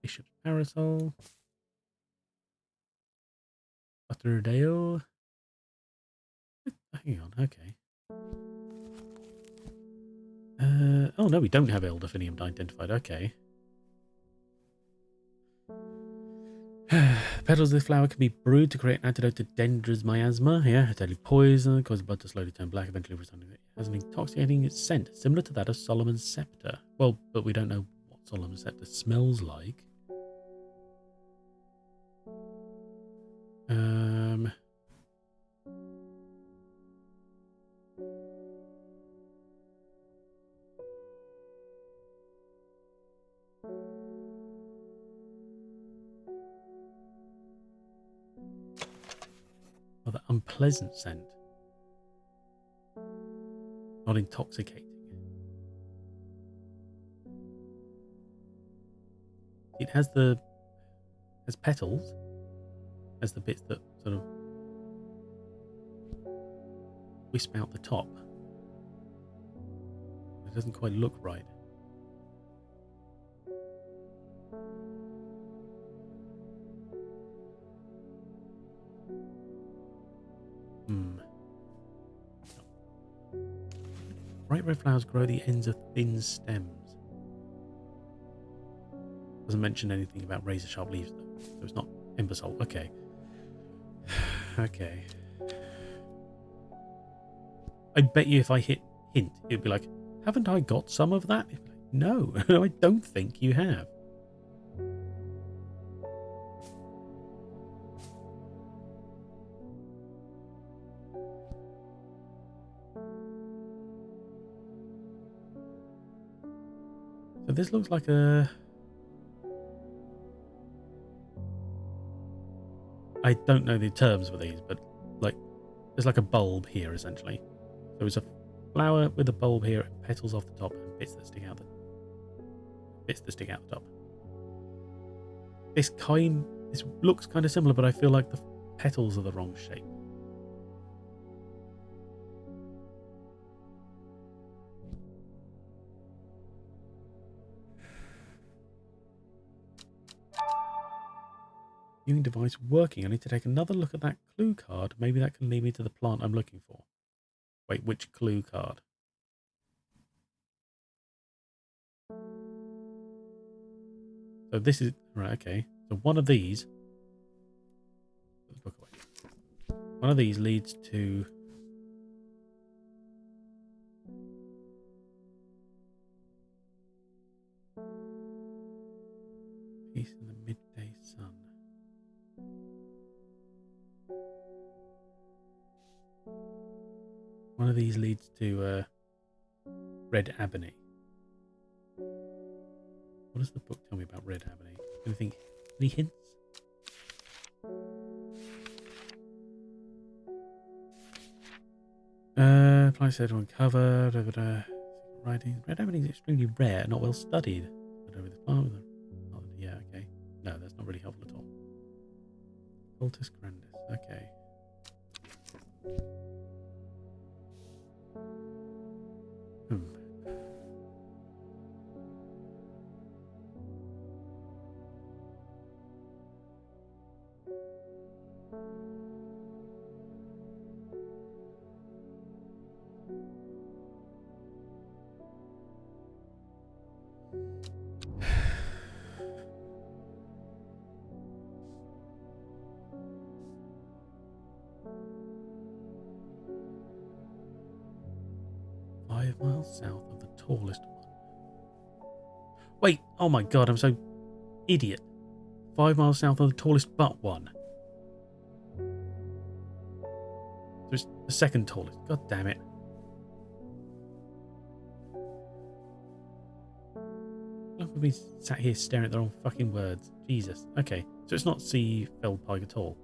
Bishop's Parasol. Butterdale. Hang on, okay. Oh no, we don't have Elderfinium identified, okay. Petals of this flower can be brewed to create antidote to Dendra's miasma. Yeah, a deadly poison, causes blood to slowly turn black, eventually resounding. It has an intoxicating scent, similar to that of Solomon's Scepter. Well, but we don't know what Solomon's Scepter smells like. Oh, that unpleasant scent. Not intoxicating. It has petals. Has the bits that sort of wisp out the top. It doesn't quite look right. Bright red flowers grow at the ends of thin stems. Doesn't mention anything about razor sharp leaves though, so it's not imbecile. Okay. Okay. I bet you if I hit hint, it'd be like, haven't I got some of that? It'd be like, no, I don't think you have. So this looks like a... I don't know the terms for these, but like there's like a bulb here essentially. So it's a flower with a bulb here, and petals off the top, and bits that stick out the top. This looks kind of similar, but I feel like the petals are the wrong shape. Viewing device working. I need to take another look at that clue card. Maybe that can lead me to the plant I'm looking for. Wait, which clue card? So this is... Right, okay. So one of these... Put the book away. One of these leads to... Peace in the midday sun. One of these leads to red ebony. What does the book tell me about red ebony? Anything? Any hints? Apply said on cover. Writing. Red ebony is extremely rare, not well studied. But over the plant with yeah, okay. No, that's not really helpful at all. Cultus grandis. Okay. Hmm. Miles south of the tallest one. Wait, oh my god, I'm so idiot. 5 miles south of the tallest but one. So it's the second tallest. God damn it. Look at me sat here staring at the wrong fucking words. Jesus. Okay, so it's not sea felled pike at all.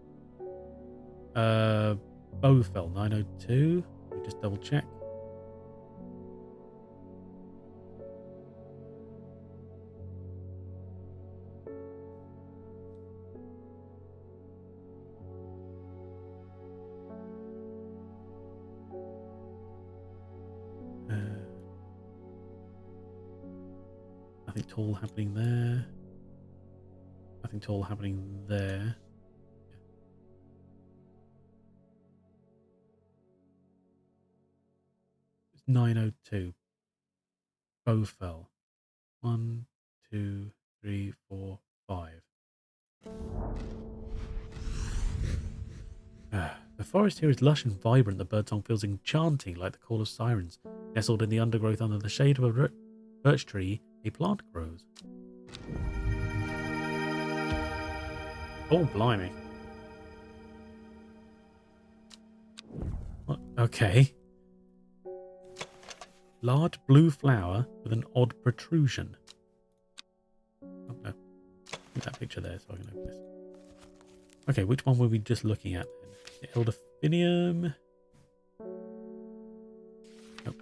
Bowfell 902. Let me just double check. Nothing tall happening there. Nothing tall happening there. It's 902. Bow fell. 1, 2, 3, 4, 5. The forest here is lush and vibrant. The birdsong feels enchanting, like the call of sirens. Nestled in the undergrowth under the shade of a birch tree, a plant grows. Oh, blimey. What? Okay. Large blue flower with an odd protrusion. Oh, no. Put that picture there so I can open this. Okay, which one were we just looking at then? The Elderfinium. Nope.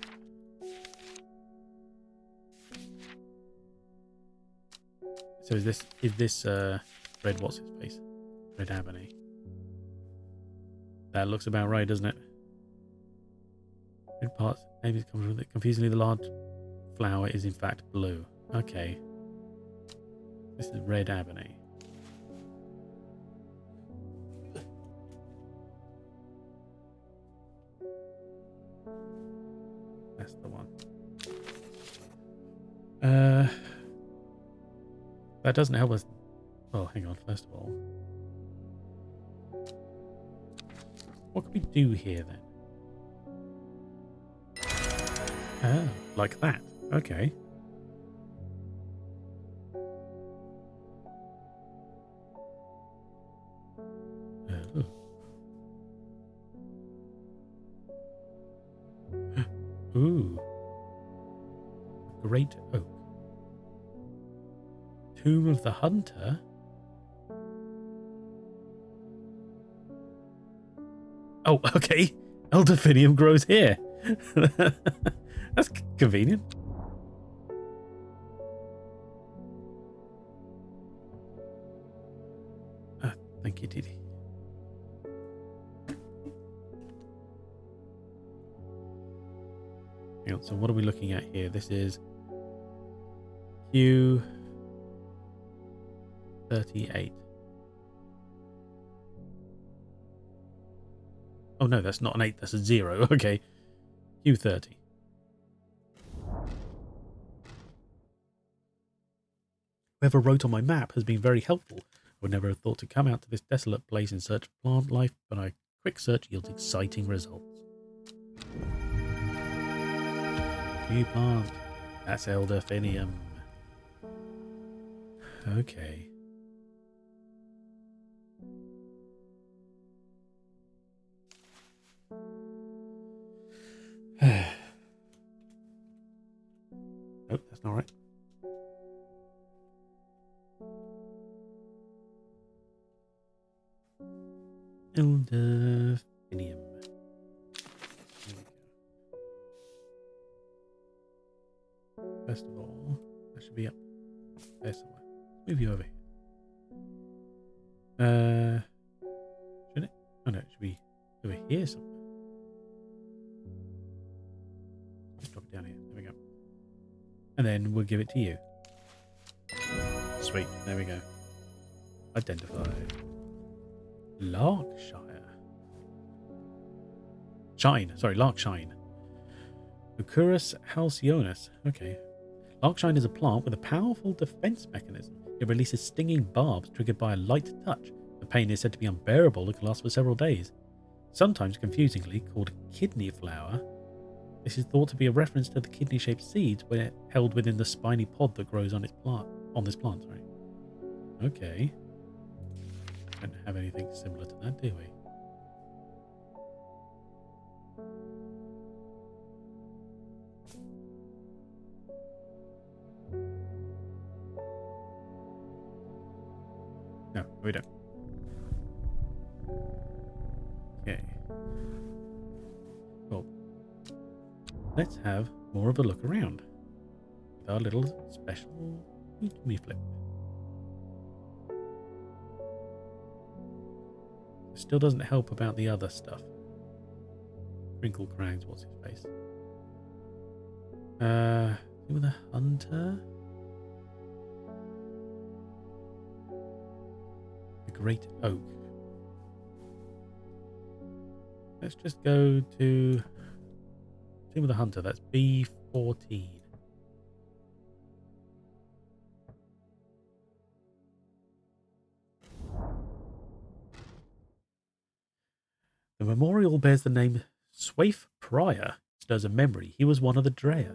So is this red what's his face? Red Ebony. That looks about right, doesn't it? Red parts maybe comes with it. Confusingly, the large flower is in fact blue. Okay. This is Red Ebony. That's the one. That doesn't help us. Oh, hang on. First of all, what can we do here then? Oh, like that. Okay. Oh. Ooh. Great oak. Tomb of the Hunter? Oh, okay. Elderfinium grows here. That's convenient. Thank you, Didi. Hang on, so what are we looking at here? This is Q38. Oh no, that's not an 8, that's a 0. Okay. Q30. Whoever wrote on my map has been very helpful. I would never have thought to come out to this desolate place in search of plant life, but a quick search yields exciting results. New plant. That's Elderfinium. Okay. Nope, that's not right. Elderfinium. First of all, that should be up there somewhere. Move you over here. Should it? Oh no, it should be over here somewhere. Let's drop it down here. There we go. And then we'll give it to you. Sweet. There we go. Identified. Larkshire. Shine. Sorry, Larkshine. Bucurus halcyonis. Okay. Larkshine is a plant with a powerful defense mechanism. It releases stinging barbs triggered by a light touch. The pain is said to be unbearable and can last for several days. Sometimes confusingly called kidney flower, this is thought to be a reference to the kidney-shaped seeds when held within the spiny pod that grows on this plant. Sorry. Okay. Don't have anything similar to that, do we? No, we don't. Okay. Well, let's have more of a look around with our little special me flip. It still doesn't help about the other stuff. Crinkle Crags, what's his face? With a hunter? Great oak. Let's just go to Tomb of the Hunter. That's B14. The memorial bears the name Swaif Prior. Stirs a memory. He was one of the Dreya.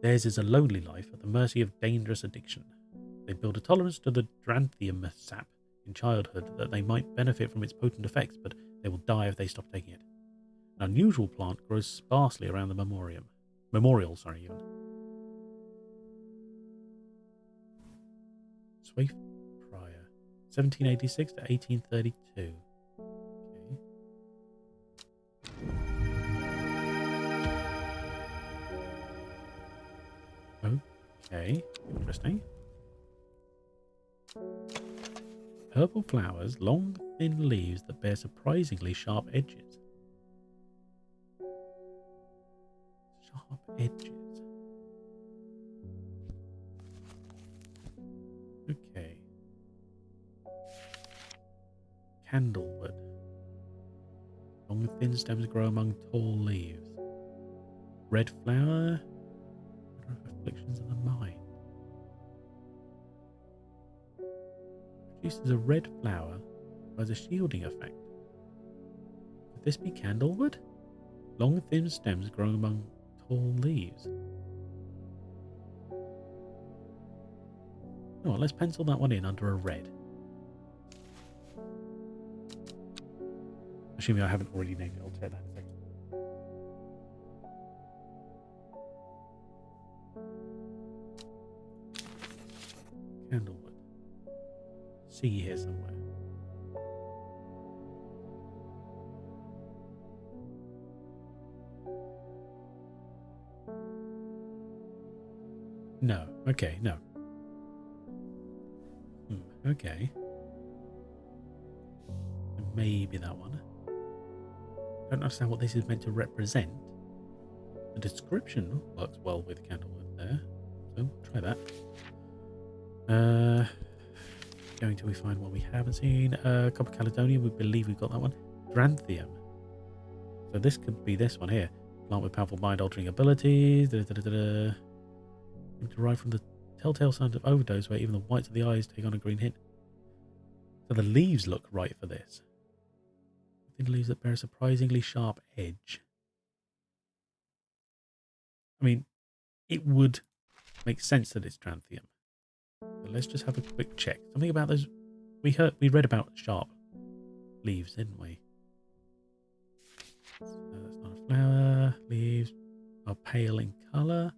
Theirs is a lonely life at the mercy of dangerous addiction. They build a tolerance to the Dranthium sap in childhood that they might benefit from its potent effects, but they will die if they stop taking it. An unusual plant grows sparsely around the memorial, even. Swaif Prior, 1786 to 1832. Okay, interesting. Purple flowers, long, thin leaves that bear surprisingly sharp edges. Sharp edges. Okay. Candlewood. Long, thin stems grow among tall leaves. Red flower. Afflictions of the mind. Produces a red flower as a shielding effect. Could this be candlewood? Long, thin stems growing among tall leaves. Oh, let's pencil that one in under a red. Assuming I haven't already named it, I'll check that in a second. Candlewood. C here somewhere. No. Okay, no. Okay. Maybe that one. Don't understand what this is meant to represent. The description works well with candlewood there. So, try that. Going till we find one we haven't seen. Copper Caledonia, we believe we've got that one. Dranthium. So this could be this one here. Plant with powerful mind-altering abilities. Derived from the telltale signs of overdose, where even the whites of the eyes take on a green hint. So the leaves look right for this. Thin leaves that bear a surprisingly sharp edge. I mean, it would make sense that it's Dranthium. But let's just have a quick check. Something about those. We read about sharp leaves, didn't we? So that's not a flower. Leaves are pale in colour.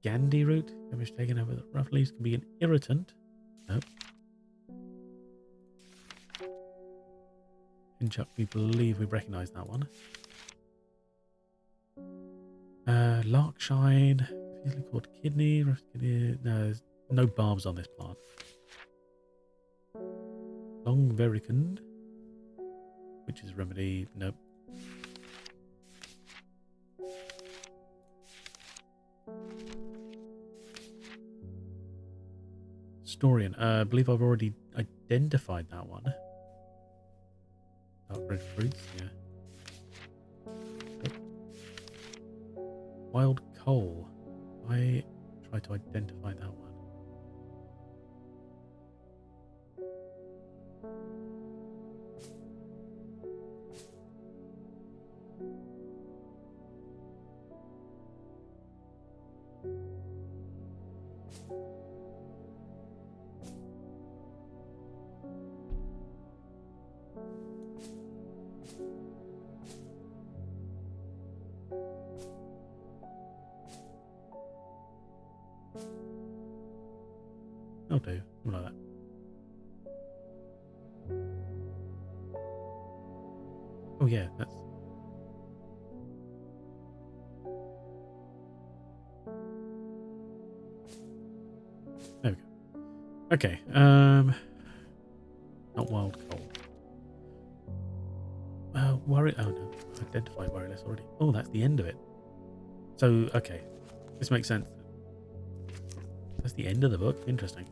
Gandhi root can be taken over. The rough leaves can be an irritant. Nope. Hinchuck, we believe we recognise that one. Larkshine, usually called kidney. No, there's no barbs on this plant. Long vericund, which is a remedy. Nope. Historian. I believe I've already identified that one. Dark red fruits, yeah. Wild coal. I try to identify that one. I'll do. Something like that. Oh yeah, that's... There we go. Okay, not wild coal. Worry... Oh no, identified worryless already. Oh, that's the end of it. So, okay. This makes sense. That's the end of the book? Interesting.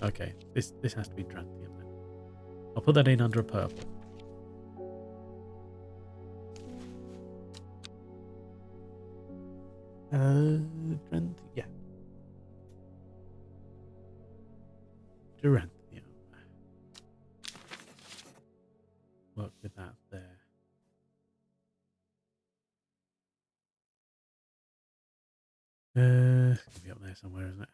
Okay, this has to be Dranthium then. I'll put that in under a purple. Yeah. Duranthium. Work with that there. It's gonna be up there somewhere, isn't it?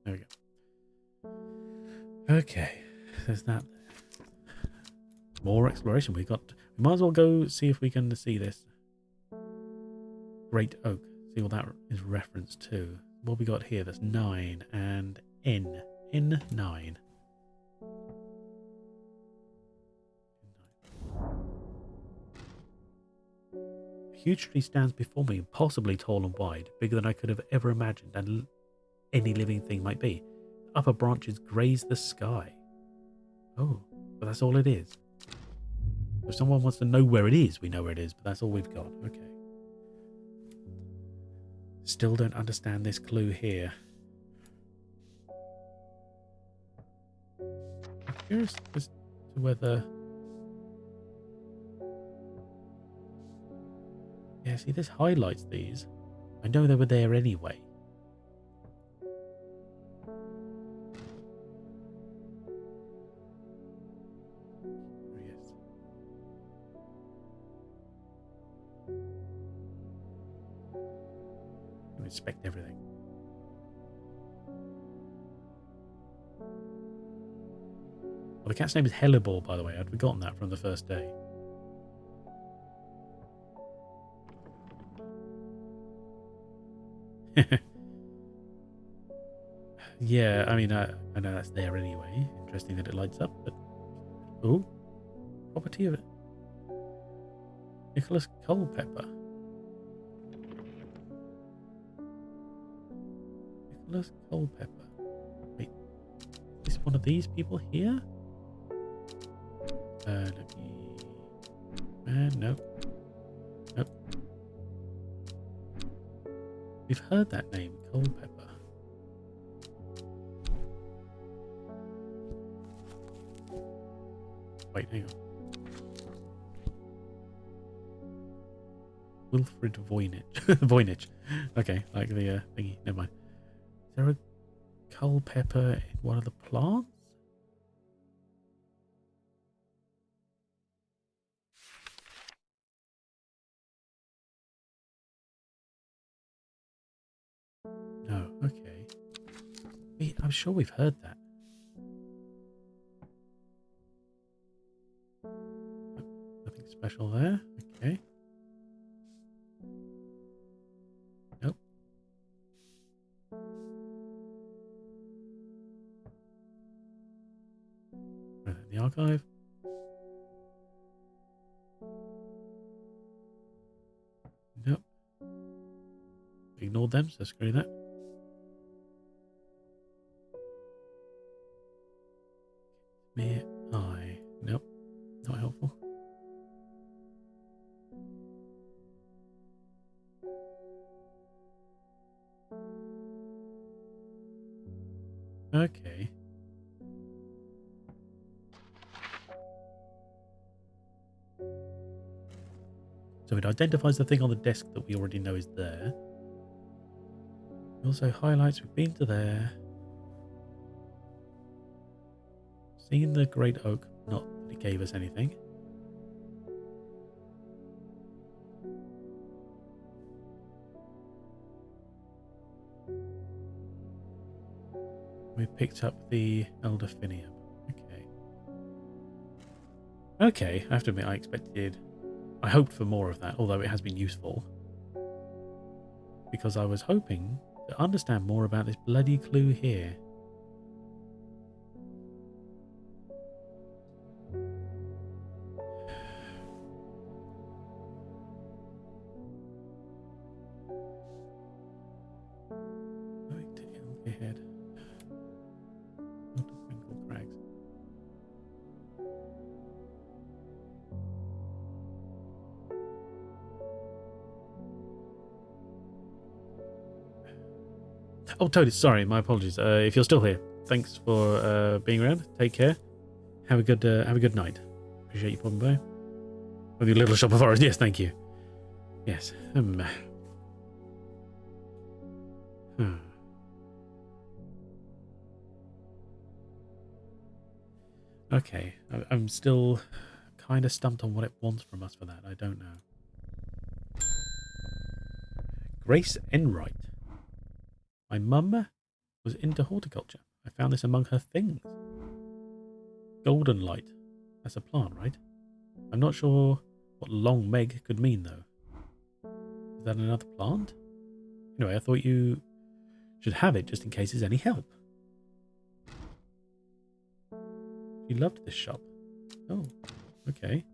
There we go. Okay, there's that there. More exploration. We might as well go see if we can see this great oak. See what that is reference to. What we got here? That's 9 and N. N9. A huge tree stands before me, impossibly tall and wide, bigger than I could have ever imagined, and any living thing might be. The upper branches graze the sky. Oh, but that's all it is. If someone wants to know where it is, we know where it is, but that's all we've got. Okay. Still don't understand this clue here. I'm curious as to whether... Yeah, see, this highlights these. I know they were there anyway. Curious. Inspect everything. Well, the cat's name is Hellebore, by the way. I'd forgotten that from the first day. Yeah, I mean, I know that's there anyway. Interesting that it lights up, but... Oh, property of it. Nicholas Culpepper. Nicholas Culpepper. Wait, is one of these people here? Let me... no. Nope. We've heard that name, Culpepper. Wait, hang on. Wilfred Voynich. Voynich. Okay, like the thingy. Never mind. Is there a Culpepper in one of the plants? No, okay. I'm sure we've heard that. Nothing special there. Okay. Nope. Right in the archive. Nope. Ignored them, so screw that. Mere eye. Nope. Not helpful. Okay. So it identifies the thing on the desk that we already know is there. It also highlights we've been to there. Seen the great oak, not that it gave us anything. We picked up the Elderfinium. Okay. Okay, I have to admit I hoped for more of that, although it has been useful. Because I was hoping to understand more about this bloody clue here. Head. Crags. Oh, Toad, sorry, my apologies. If you're still here, thanks for being around. Take care. Have a good night. Appreciate you popping by. With your little shop of horrors. Yes, thank you. Yes. Okay, I'm still kind of stumped on what it wants from us for that. I don't know. Grace Enright. My mum was into horticulture. I found this among her things. Golden light. That's a plant, right? I'm not sure what long Meg could mean, though. Is that another plant? Anyway, I thought you should have it just in case it's any help. She loved this shop. Oh, okay.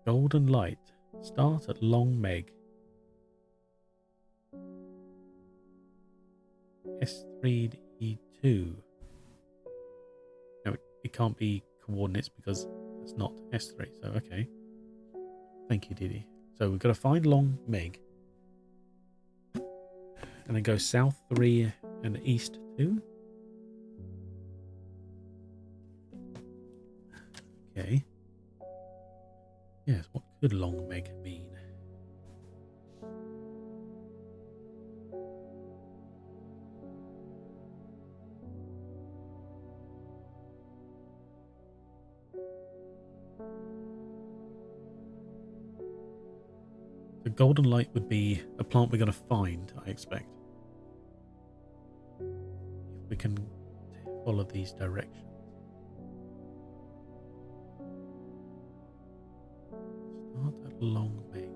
Golden light. Start at long Meg. S3E2. No, it can't be coordinates because it's not S3, so okay. Thank you, Didi. So we've got to find long Meg. And then go south 3 and east 2. Okay. Yes, what could long Meg mean? The golden light would be a plant we're going to find, I expect. If we can follow these directions. Start at long Meg.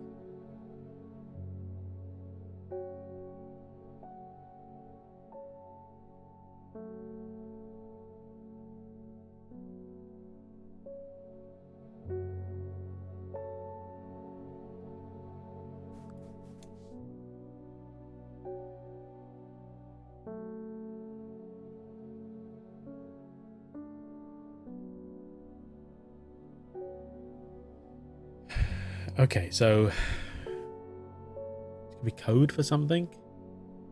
Okay, so it's gonna be code for something.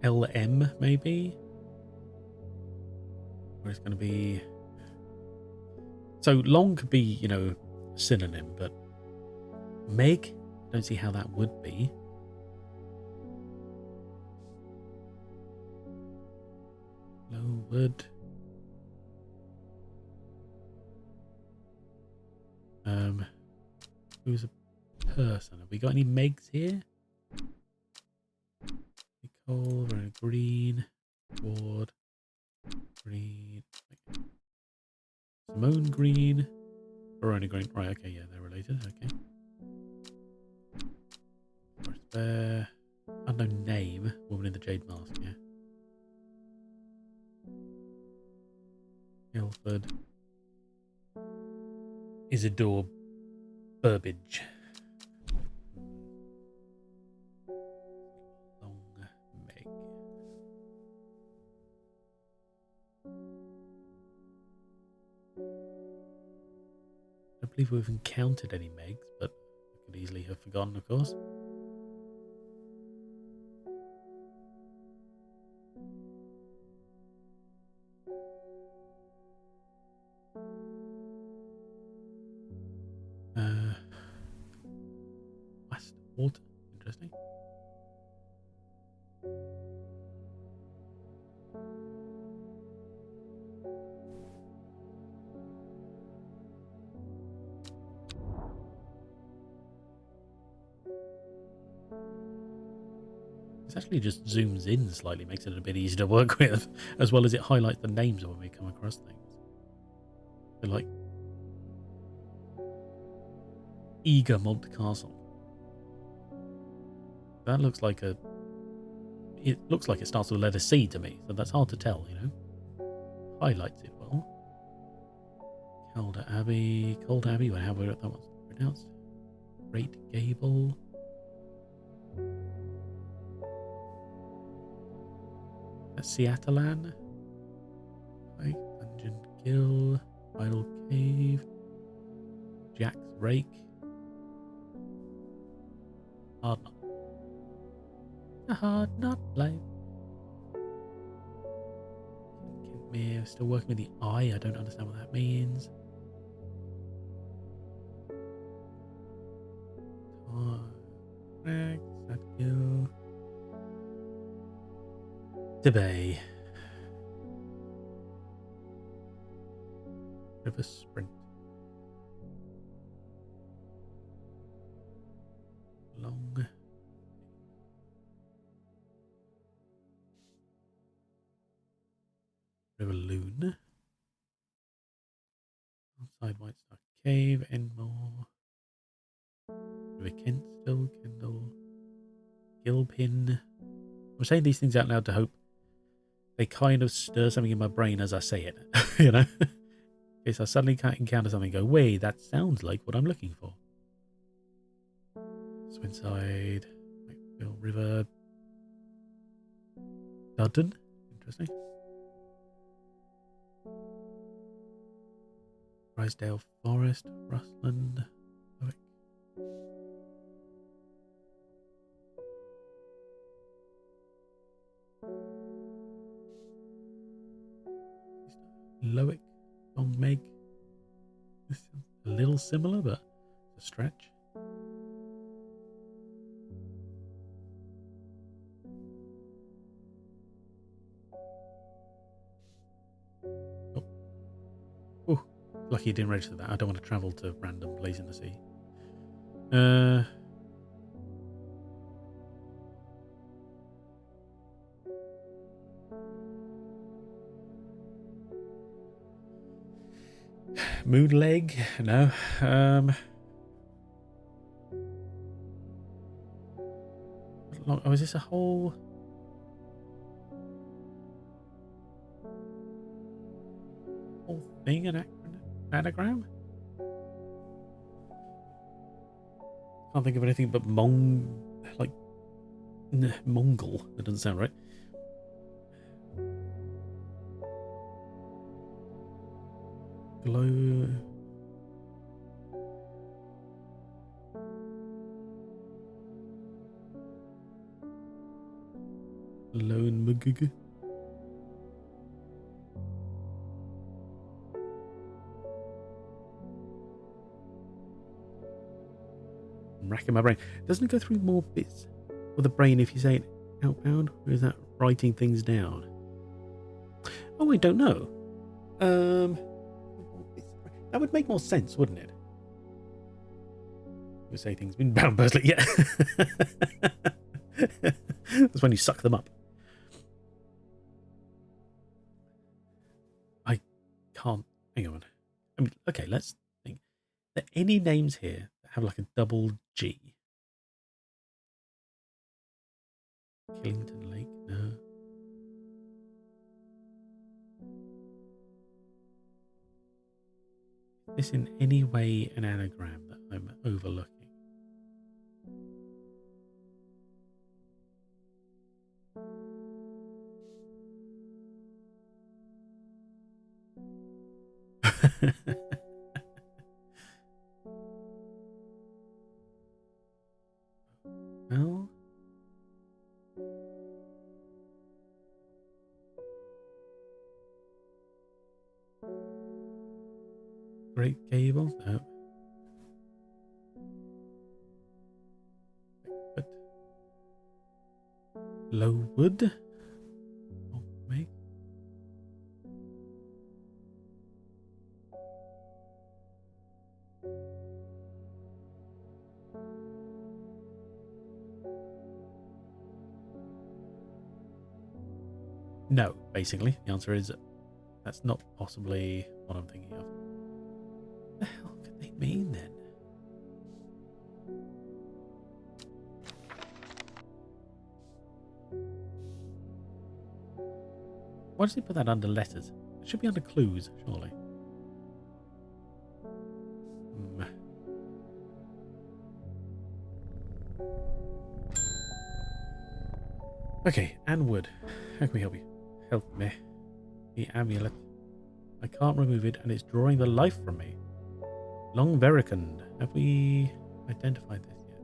LM maybe, or it's gonna be. So long could be, you know, a synonym, but Meg, I don't see how that would be. Lowood. Who's a person? Have we got any Megs here? Nicole, very green. Ward. Green. Simone Green. Verona Green. Right, okay, yeah, they're related. Okay. Forest Bear. Unknown name. Woman in the Jade Mask, yeah. Ilford. Isidore Burbage. Long Meg. I don't believe we've encountered any Megs, but I could easily have forgotten, of course. West Water, interesting. This actually just zooms in slightly, makes it a bit easier to work with, as well as it highlights the names when we come across things. So like Eagermont Castle. That looks like a... It looks like it starts with the letter C to me, so that's hard to tell, you know. Highlights it well. Calder Abbey, however that was pronounced. Great Gable. Seattalan. Right, Dungeon Gill. Idle Cave. Jack's Rake. Hardnut. A hard not life. We're still working with the eye. I don't understand what that means. That go. Debay. River sprint. Long. River Loon. Outside White Star Cave. Enmore. River Kent still. Kendall. Gilpin. I'm saying these things out loud to hope they kind of stir something in my brain as I say it. You know? In case I suddenly can't encounter something and go, wait, that sounds like what I'm looking for. Swinside. Wakefield River. Dudden. Interesting. Risedale Forest. Rustland. Lowick, Long Meg. This is a little similar, but it's a stretch. Oh, lucky you didn't register that. I don't want to travel to random place in the sea. Moon Leg? No. Oh, is this a whole thing? An anagram? Can't think of anything but Mongol. That doesn't sound right. Glow. Lone Mugug. I'm racking my brain. Doesn't it go through more bits of the brain if you say it outbound? Or is that writing things down? Oh, I don't know. That would make more sense, wouldn't it? We say things inbound personally, yeah. That's when you suck them up. I can't. Hang on. I mean, okay, let's think. Are there any names here that have like a double G? Killington Lake? No. Is this in any way an anagram that I'm overlooking? Well, Great Gable? No. But Lowood? Oh, maybe. No, basically. The answer is that's not possibly what I'm thinking of. What the hell could they mean then? Why does he put that under letters? It should be under clues, surely. Okay, Anwood. How can we help you? Help me. The amulet. I can't remove it and it's drawing the life from me. Long Vericund. Have we identified this yet?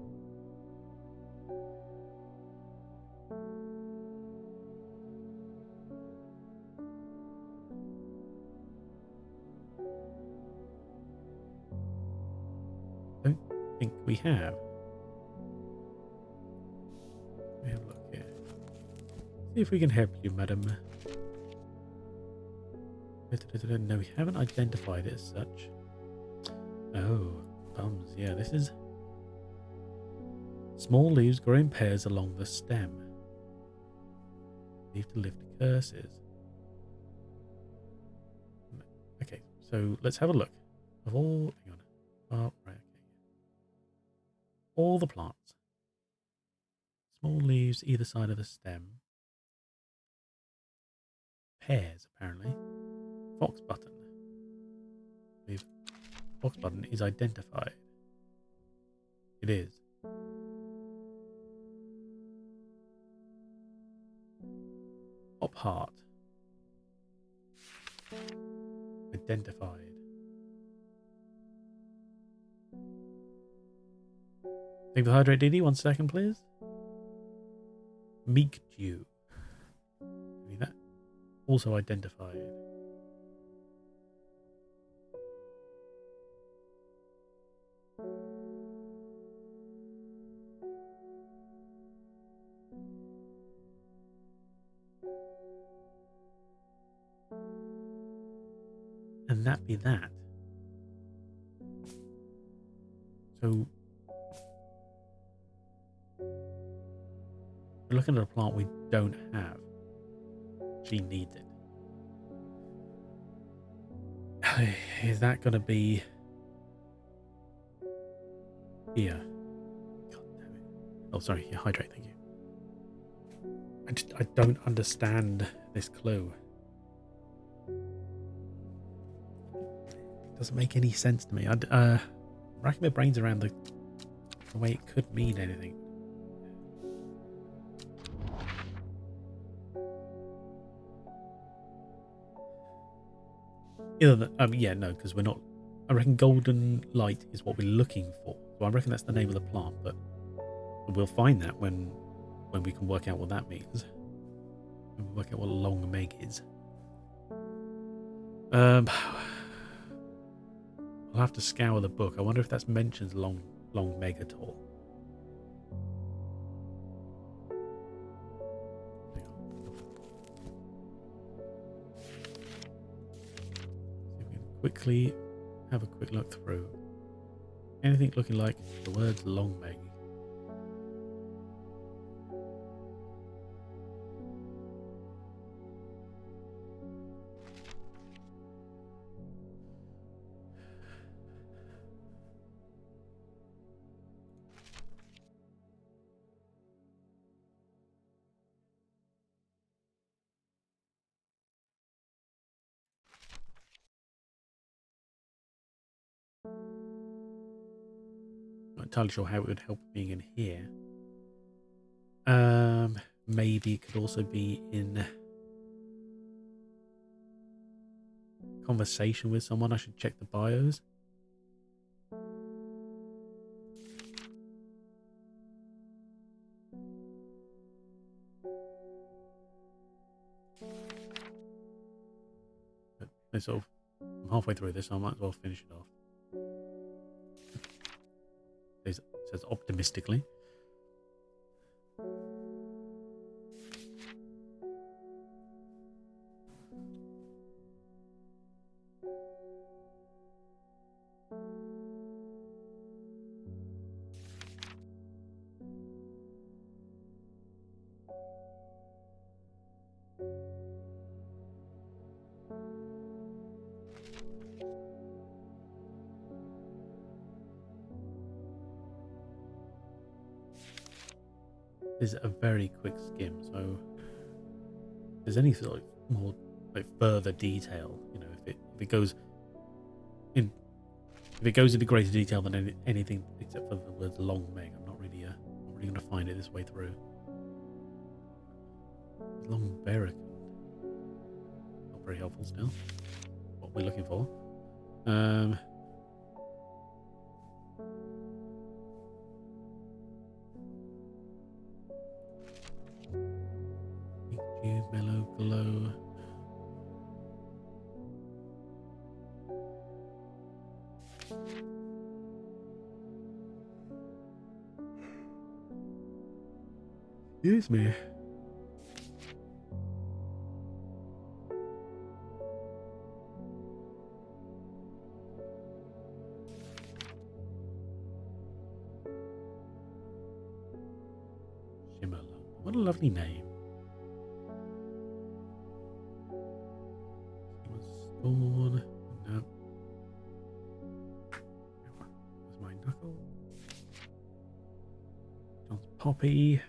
Don't think we have. Let me have a look here. See if we can help you, madam. No, we haven't identified it as such. Oh, bums. Yeah, this is small leaves grow in pairs along the stem. Leave to lift curses. Okay, so let's have a look. Of all, hang on. Oh, right, okay. All the plants. Small leaves either side of the stem. Pairs, apparently. Fox button. Fox button is identified. It is. Top heart. Identified. Take the hydrate DD, 1 second, please. Meek dew. Need that. Also identified. And that be that. So we're looking at a plant we don't have. She needs it. Is that going to be here? God damn it. Oh, sorry. Yeah, hydrate. Thank you. I don't understand this clue. It doesn't make any sense to me. Racking my brains around the way it could mean anything. Either yeah, no, because we're not. I reckon golden light is what we're looking for. So I reckon that's the name of the plant, but we'll find that when we can work out what that means. When we work out what long meg is. I'll have to scour the book. I wonder if that mentions long meg at all. Quickly have a quick look through. Anything looking like the words long meg? Not entirely sure how it would help being in here. Maybe it could also be in conversation with someone. I should check the bios. But sort of, I'm halfway through this, so I might as well finish it off. It says optimistically. This is a very quick skim, so if there's any sort of more like further detail, you know, if it goes into greater detail than anything except for the word long meg, I'm not really going to find it this way through. Long berrican, not very helpful still. What we're looking for. Mellow glow. Excuse me. Shimmerlung. What a lovely name. Spawn. No. Where's my knuckle? John's Poppy.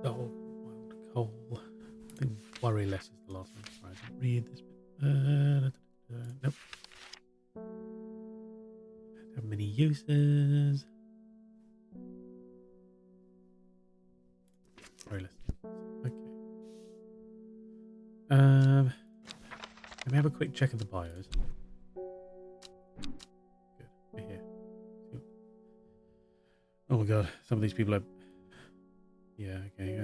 Oh, wild coal. I think worry less is the last one. Right, I didn't read this bit. Nope. Have many uses. Worry less. Okay. Let me have a quick check of the bios. Good. We're here. Oh my god, some of these people are. Yeah, okay.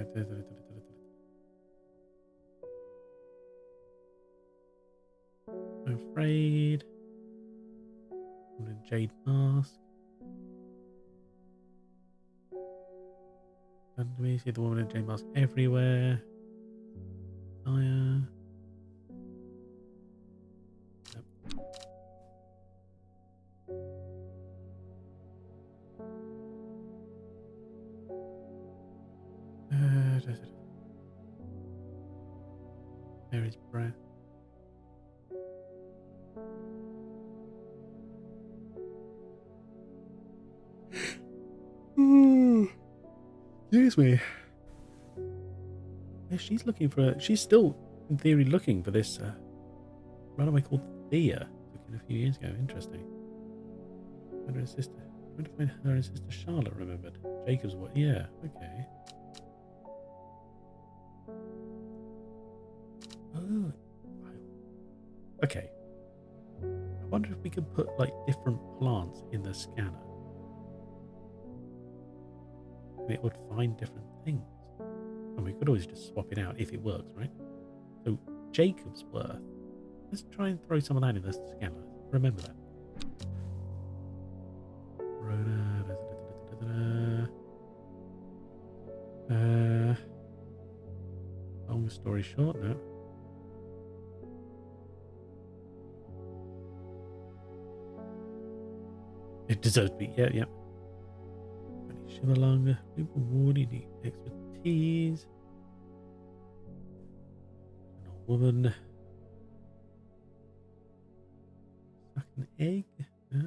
I'm afraid. Jade mask. And we see the woman in jade mask everywhere. Fire. Nope. There is breath. Excuse me. Yeah, she's looking for. She's still, in theory, looking for this runaway called Thea. Took in a few years ago. Interesting. And her sister. Trying to find her and sister Charlotte. Remembered. Jacob's what? Yeah. Okay. Oh. Okay. I wonder if we could put like different plants in the scanner. And it would find different things. And we could always just swap it out if it works, right? So Jacob's worth. Let's try and throw some of that in the scanner. Remember that. Long story short, no. It deserves to be, yeah. Shimmerlung, woody expertise. An old woman. Suck an egg. Yeah.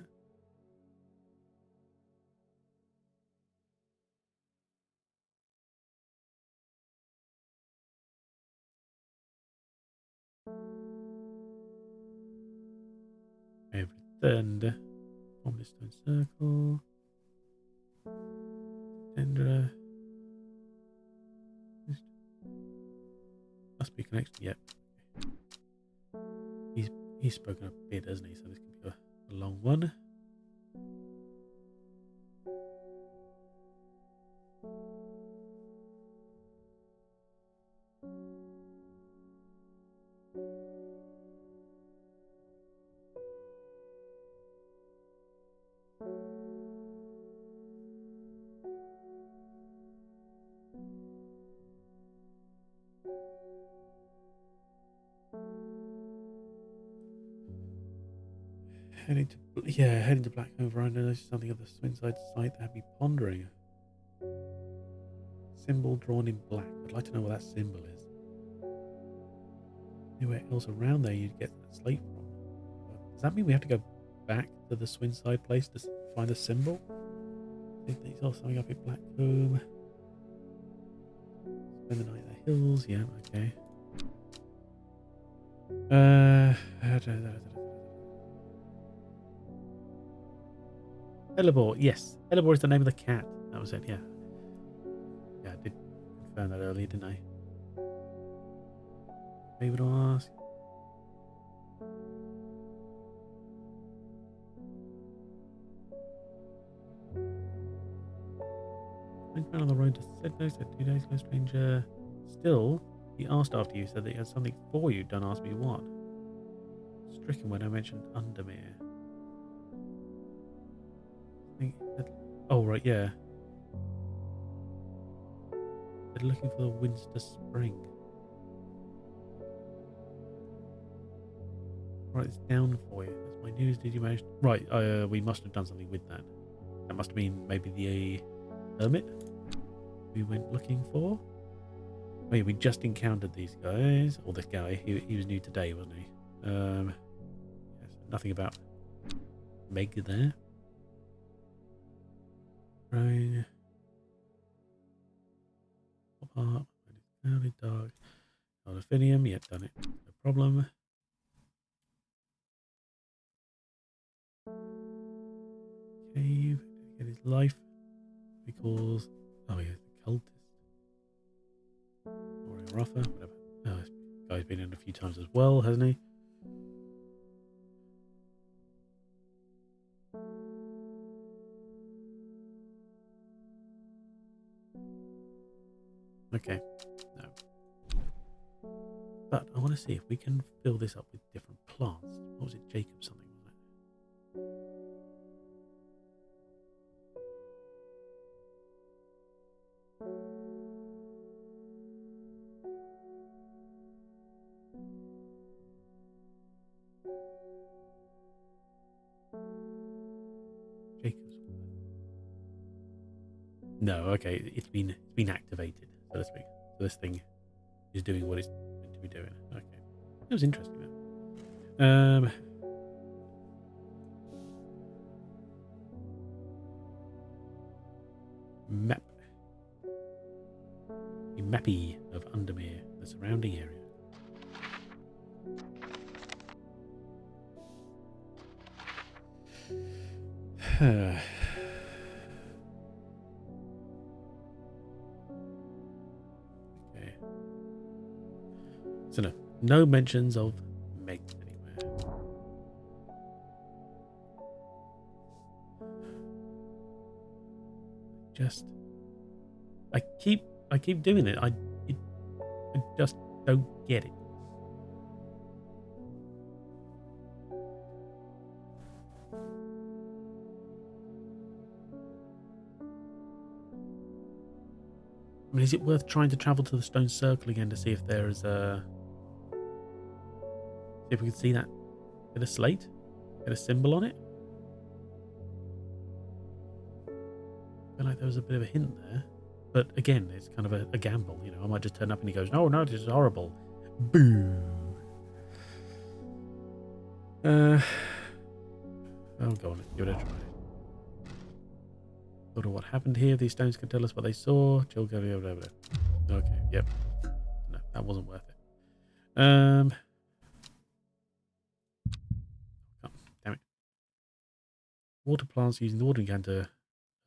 I have returned. Form this stone circle. Dendra. Must be connection. Yep. He's spoken a bit, hasn't he? So this could be a long one. Heading to Blackcomb Veranda. Noticed something at the Swinside site that had me pondering. Symbol drawn in black. I'd like to know what that symbol is. Anywhere else around there you'd get that slate from? Does that mean we have to go back to the Swinside place to find the symbol? I think they saw something up in Blackcomb. Spend the night in the hills. Yeah, okay. Elibor, yes. Elibor is the name of the cat. That was it, yeah. Yeah, I did confirm that earlier, didn't I? Maybe to ask. I went on the road to Sydney, said 2 days ago, stranger. Still He asked after you, said that he had something for you. Don't ask me what. Stricken when I mentioned Undermere. I think oh, right, yeah. They're looking for the Winster Spring. Write this down for you. That's my news. Did you manage? Right, we must have done something with that. That must have been maybe the hermit we went looking for. Wait, we just encountered these guys, or this guy. He was new today, wasn't he? Yes, nothing about Meg there. Right. Pop up. Cloudy dark. Alphinium. Yep, done it. No problem. Cave. Get his life. Because oh yeah, the cultist. Or a rougher, whatever. Oh, this guy's been in a few times as well, hasn't he? Okay, no. But I want to see if we can fill this up with different plants. What was it? Jacob something, wasn't it? Jacob's. No, okay, it's been activated, so to speak. So this thing is doing what it's meant to be doing. Okay, that was interesting. Though. Map. A mappy of Undermere, the surrounding area. Okay. So no mentions of Meg anywhere. Just, I keep doing it. I just don't get it. I mean, is it worth trying to travel to the stone circle again to see if there is a... See if we can see that bit of slate? Get a symbol on it? I feel like there was a bit of a hint there. But again, it's kind of a gamble, you know. I might just turn up and he goes, "Oh no, this is horrible." Boo. Oh, go on, give it a try. Thought of what happened here. These stones can tell us what they saw. Okay, yep. No, that wasn't worth it. Oh, damn it. Water plants using the watering can to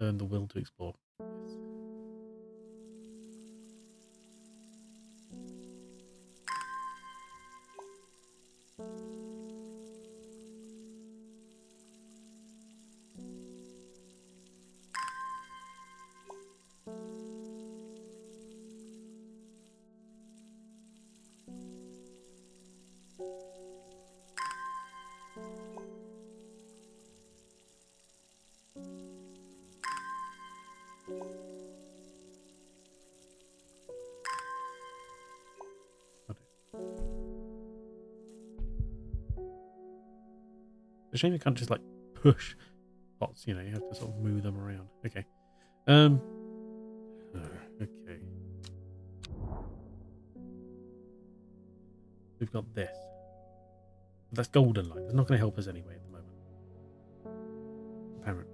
earn the will to explore. Yes. It's a shame you can't just like push pots, you know, you have to sort of move them around. Okay. Okay. We've got this. That's golden light. It's not going to help us anyway at the moment. Apparently.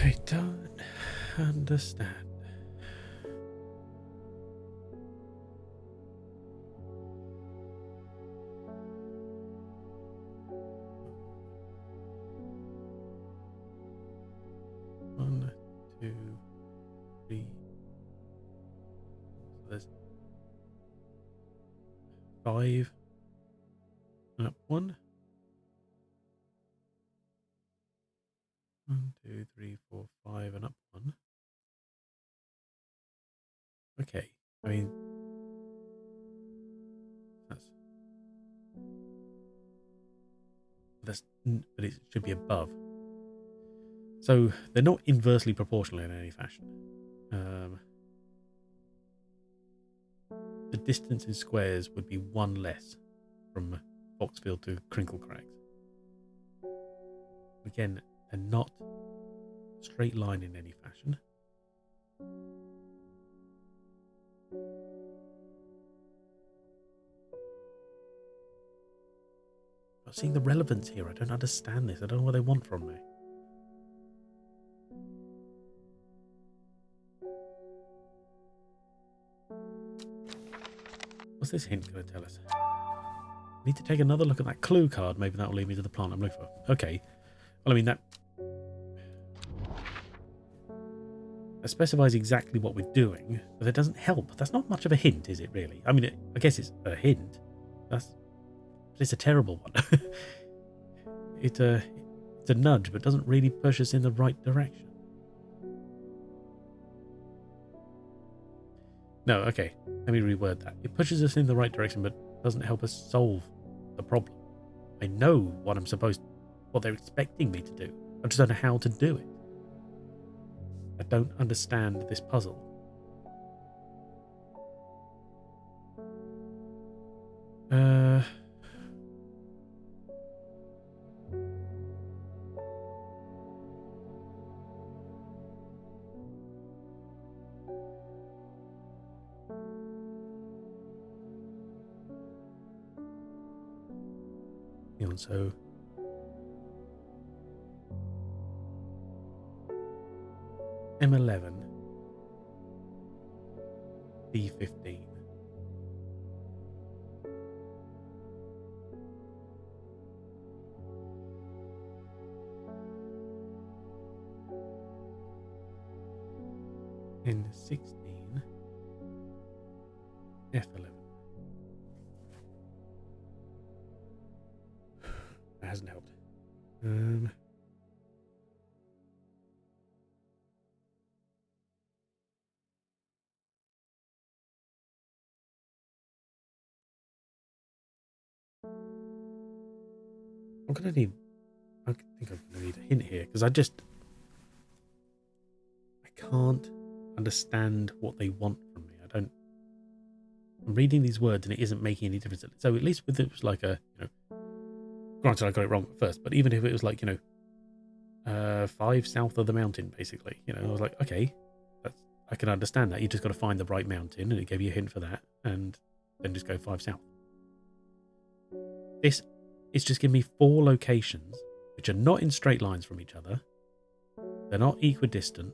I don't understand. One, two, three. So there's 5 and up 1. 1, 2, 3, 4, 5 and up 1. Okay, I mean but it should be above. So they're not inversely proportional in any fashion. The distance in squares would be 1 less from Foxfield to Crinkle Crags. Again, they're not a straight line in any fashion. I'm not seeing the relevance here. I don't understand this. I don't know what they want from me. What's this hint going to tell us? I need to take another look at that clue card. Maybe that will lead me to the plant I'm looking for. Okay. Well, I mean, that specifies exactly what we're doing, but it doesn't help. That's not much of a hint, is it, really? I mean, I guess it's a hint. But it's a terrible one. It's a nudge, but doesn't really push us in the right direction. No, okay. Let me reword that. It pushes us in the right direction, but doesn't help us solve the problem. I know what what they're expecting me to do. I just don't know how to do it. I don't understand this puzzle. So M11, B15. N16, F11. That hasn't helped. I think I'm going to need a hint here because I can't understand what they want from me. I'm reading these words and it isn't making any difference. So at least with it was like granted I got it wrong at first, but even if it was like, 5 south of the mountain, basically, I was like, okay, I can understand that. You just got to find the right mountain and it gave you a hint for that and then just go 5 south. This is just giving me 4 locations which are not in straight lines from each other. They're not equidistant.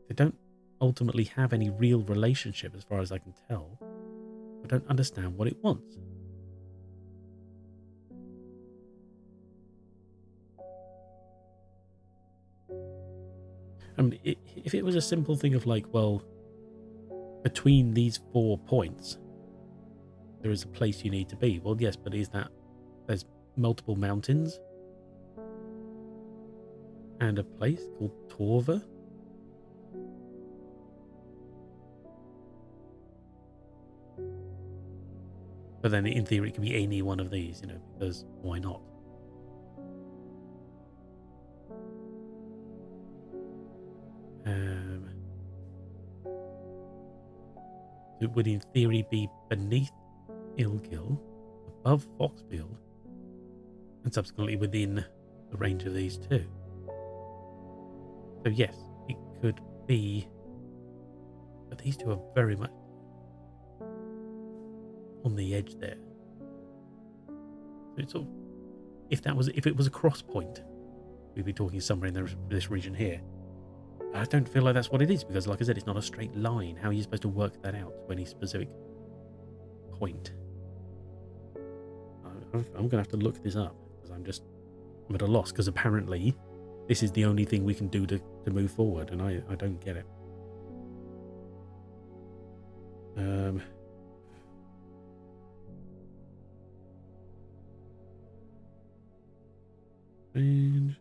They don't ultimately have any real relationship as far as I can tell. I don't understand what it wants. I mean, if it was a simple thing of like, well, between these 4 points, there is a place you need to be. Well, yes, but there's multiple mountains and a place called Torva? But then in theory, it can be any one of these, because why not? It would in theory be beneath Ilgil, above Foxfield, and subsequently within the range of these 2. So yes, it could be, but these 2 are very much on the edge there. So it's sort of if it was a cross point, we'd be talking somewhere in this region here. I don't feel like that's what it is, because like I said, it's not a straight line. How are you supposed to work that out to any specific point? I'm going to have to look this up, because I'm at a loss, because apparently this is the only thing we can do to move forward, and I don't get it. Range.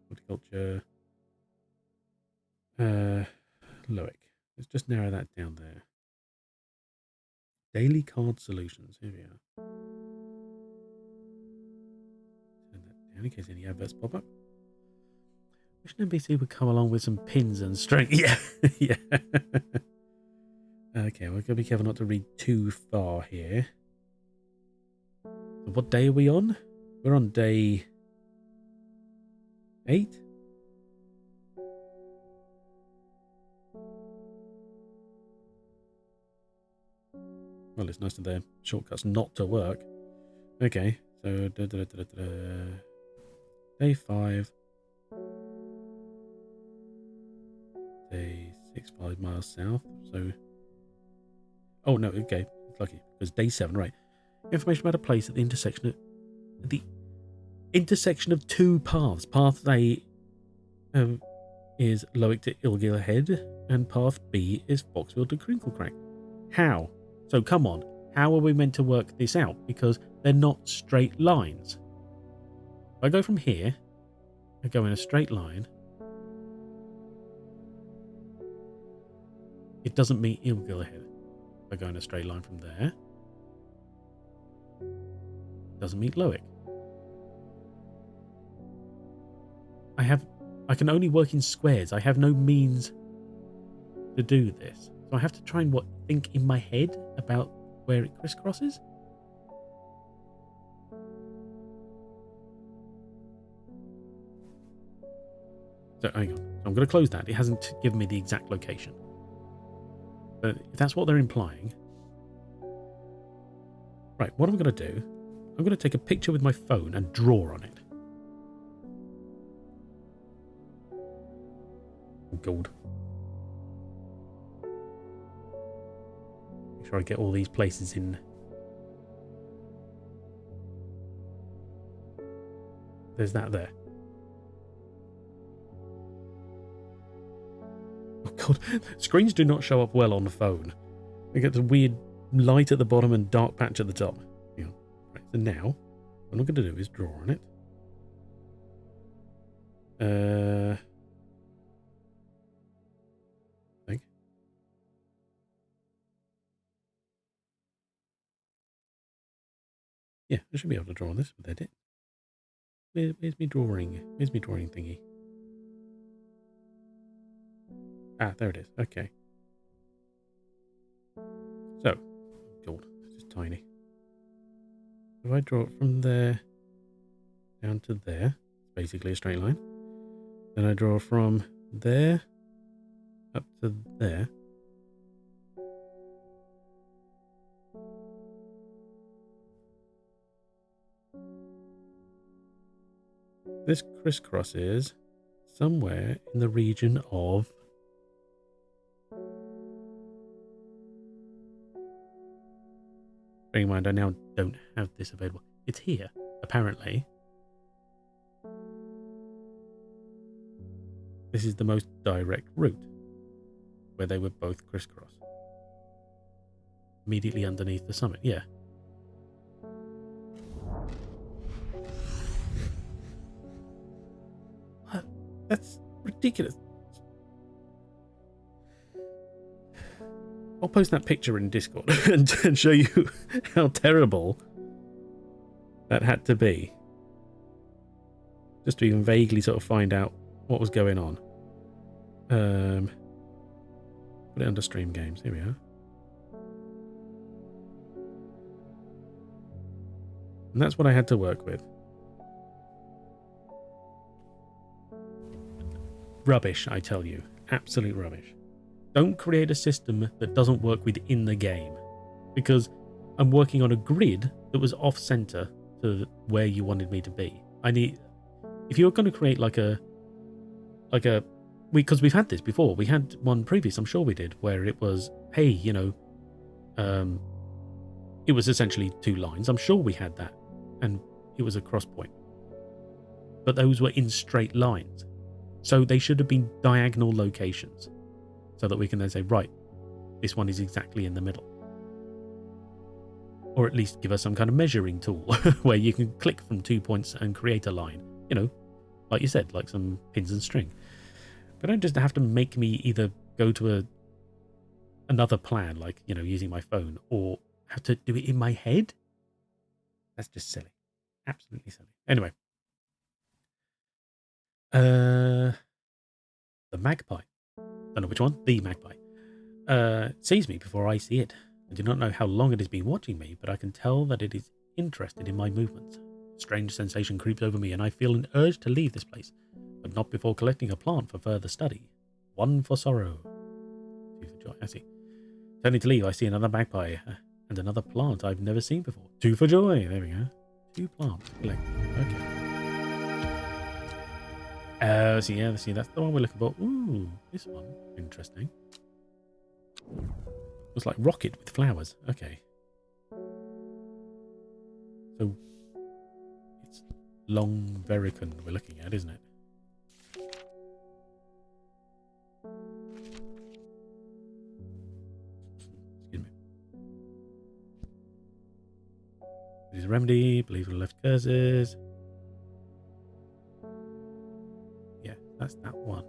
Horticulture. Loic. Let's just narrow that down there. Daily card solutions. Here we are. Turn that down in case any adverts pop up. Wish an NPC would come along with some pins and string. Yeah, yeah. Okay, we're going to be careful not to read too far here. So what day are we on? We're on day 8. Well, it's nice that their shortcuts not to work. Okay, so day 5. Day 6, 5 miles south. So, oh no, okay, it's lucky because day 7, right? Information about a place at the intersection of 2 paths. Path A is Loic to Ilgil Head, and path B is Foxville to Crinklecrack. How? So come on, how are we meant to work this out? Because they're not straight lines. If I go from here, I go in a straight line. It doesn't meet Ilgil Head. If I go in a straight line from there, it doesn't meet Loic. I can only work in squares. I have no means to do this. So I have to try and think in my head about where it crisscrosses. So hang on. So I'm going to close that. It hasn't given me the exact location. But if that's what they're implying. Right, what I'm going to do, I'm going to take a picture with my phone and draw on it. Oh, God. Make sure I get all these places in. There's that there. Oh God, screens do not show up well on the phone. You get the weird light at the bottom and dark patch at the top. Hang on. Right, so now, what I'm going to do is draw on it. I think. Yeah, I should be able to draw on this with edit. Where's me drawing? Where's me drawing thingy? Ah, there it is. Okay. So, God, this is tiny. If I draw it from there down to there, it's basically a straight line. Then I draw from there up to there. This crisscrosses somewhere in the region of bearing in mind I now don't have this available. It's here, apparently. This is the most direct route where they would both crisscross. Immediately underneath the summit, yeah. That's ridiculous. I'll post that picture in Discord and show you how terrible that had to be. Just to even vaguely sort of find out what was going on. Put it under stream games. Here we are. And that's what I had to work with. Rubbish, I tell you. Absolute rubbish. Don't create a system that doesn't work within the game. Because I'm working on a grid that was off-center to where you wanted me to be. If you're going to create because we've had this before. We had one previous, I'm sure we did, where it was, hey, it was essentially 2 lines. I'm sure we had that, and it was a cross point. But those were in straight lines. So they should have been diagonal locations so that we can then say, right, this one is exactly in the middle. Or at least give us some kind of measuring tool where you can click from 2 points and create a line. Like you said, like some pins and string. But don't just have to make me either go to another plan, like, using my phone, or have to do it in my head. That's just silly. Absolutely silly. Anyway. The magpie. Don't know which one. The magpie. Sees me before I see it. I do not know how long it has been watching me, but I can tell that it is interested in my movements. A strange sensation creeps over me, and I feel an urge to leave this place, but not before collecting a plant for further study. 1 for sorrow. 2 for joy. I see. Turning to leave, I see another magpie and another plant I've never seen before. 2 for joy. There we go. 2 plants collected. Okay. See, that's the one we're looking for. Ooh, this one. Interesting. Looks like rocket with flowers. Okay. So, it's long vericon we're looking at, isn't it? Excuse me. Use a remedy. Believe in the left curses. Yeah, that's that one.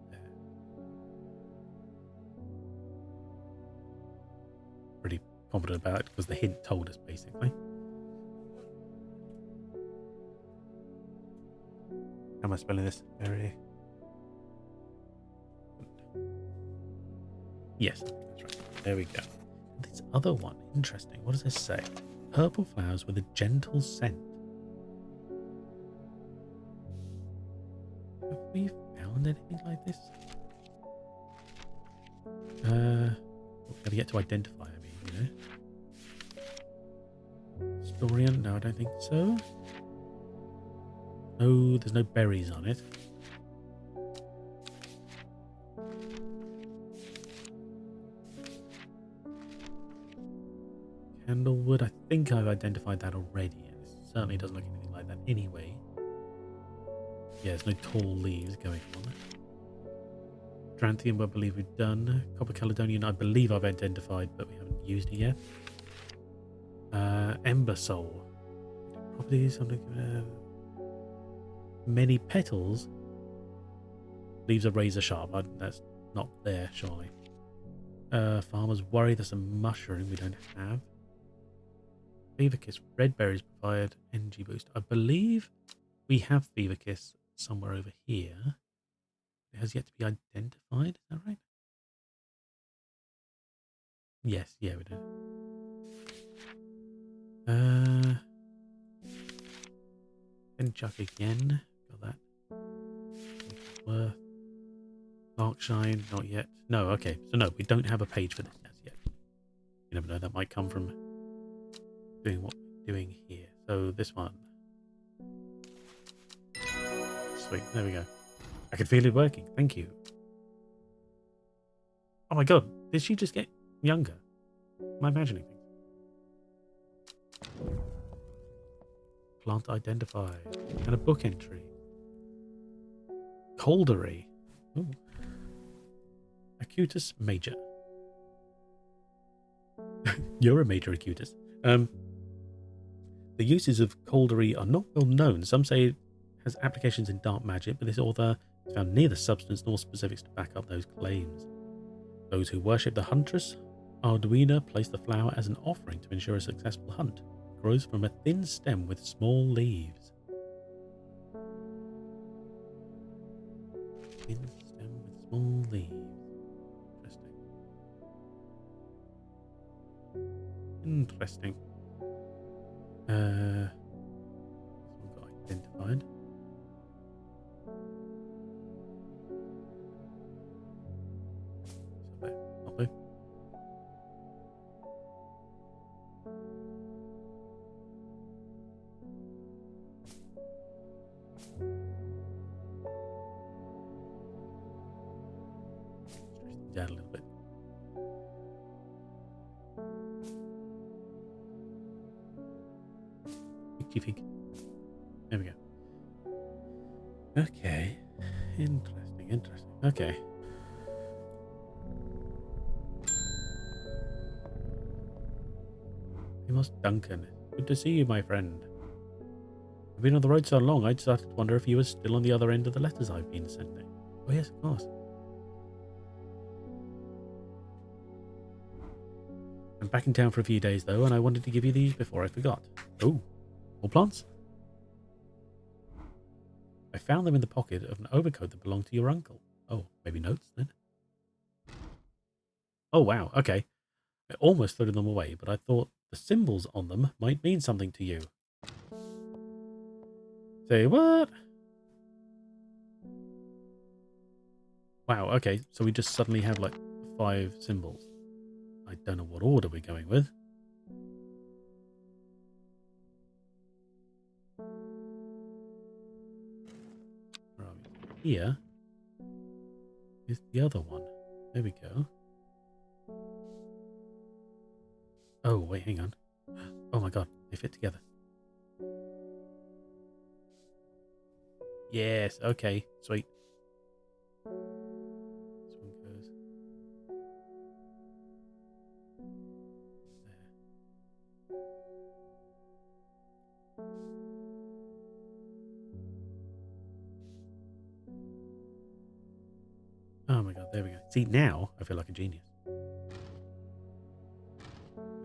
There. Pretty confident about it because the hint told us, basically. How am I spelling this? Very. Yes, that's right. There we go. This other one, interesting. What does this say? Purple flowers with a gentle scent. Have we found anything like this? We've got to get to identify, Historian? No, I don't think so. No, there's no berries on it. Candlewood, I think I've identified that already. It certainly doesn't look anything like that anyway. Yeah, there's no tall leaves going on. Dranthium, I believe we've done. Copper Caledonian, I believe I've identified, but we haven't used it yet. Ember Soul. Properties, something. Many petals. Leaves are razor sharp. That's not there, surely. Farmers worry there's a mushroom we don't have. Fever Kiss. Red berries provide energy boost. I believe we have Fever Kiss somewhere over here. It has yet to be identified. Is that right? Yes, yeah, we do. And Chuck again. Got that. Worth. Darkshine, not yet. No, okay. So no, we don't have a page for this as yet. You never know, that might come from doing what we're doing here. So this one. Sweet, there we go. I can feel it working. Thank you. Oh my god, did she just get younger? Am I imagining things? Plant identified. And a book entry. Coldery. Ooh. Acutus major. You're a major acutus. The uses of coldery are not well known. Some say it has applications in dark magic, but this author has found neither substance nor specifics to back up those claims. Those who worship the huntress Arduina place the flower as an offering to ensure a successful hunt. It grows from a thin stem with small leaves. Thin stem with small leaves. Interesting. This one got identified. So there, not there. Down a little bit. Think. There we go. Okay. Interesting. Okay. Amos Duncan. Good to see you, my friend. I've been on the road so long, I started to wonder if you were still on the other end of the letters I've been sending. Oh, yes, of course. I'm back in town for a few days, though, and I wanted to give you these before I forgot. Oh, more plants? I found them in the pocket of an overcoat that belonged to your uncle. Oh, maybe notes, then? Oh, wow, okay. I almost threw them away, but I thought the symbols on them might mean something to you. Say what? Wow, okay, so we just suddenly have like 5 symbols. I don't know what order we're going with. Where are we? Here is the other one. There we go. Oh, wait, hang on. Oh my god, they fit together. Yes, okay, sweet. This one goes there. Oh my god, there we go. See, now I feel like a genius.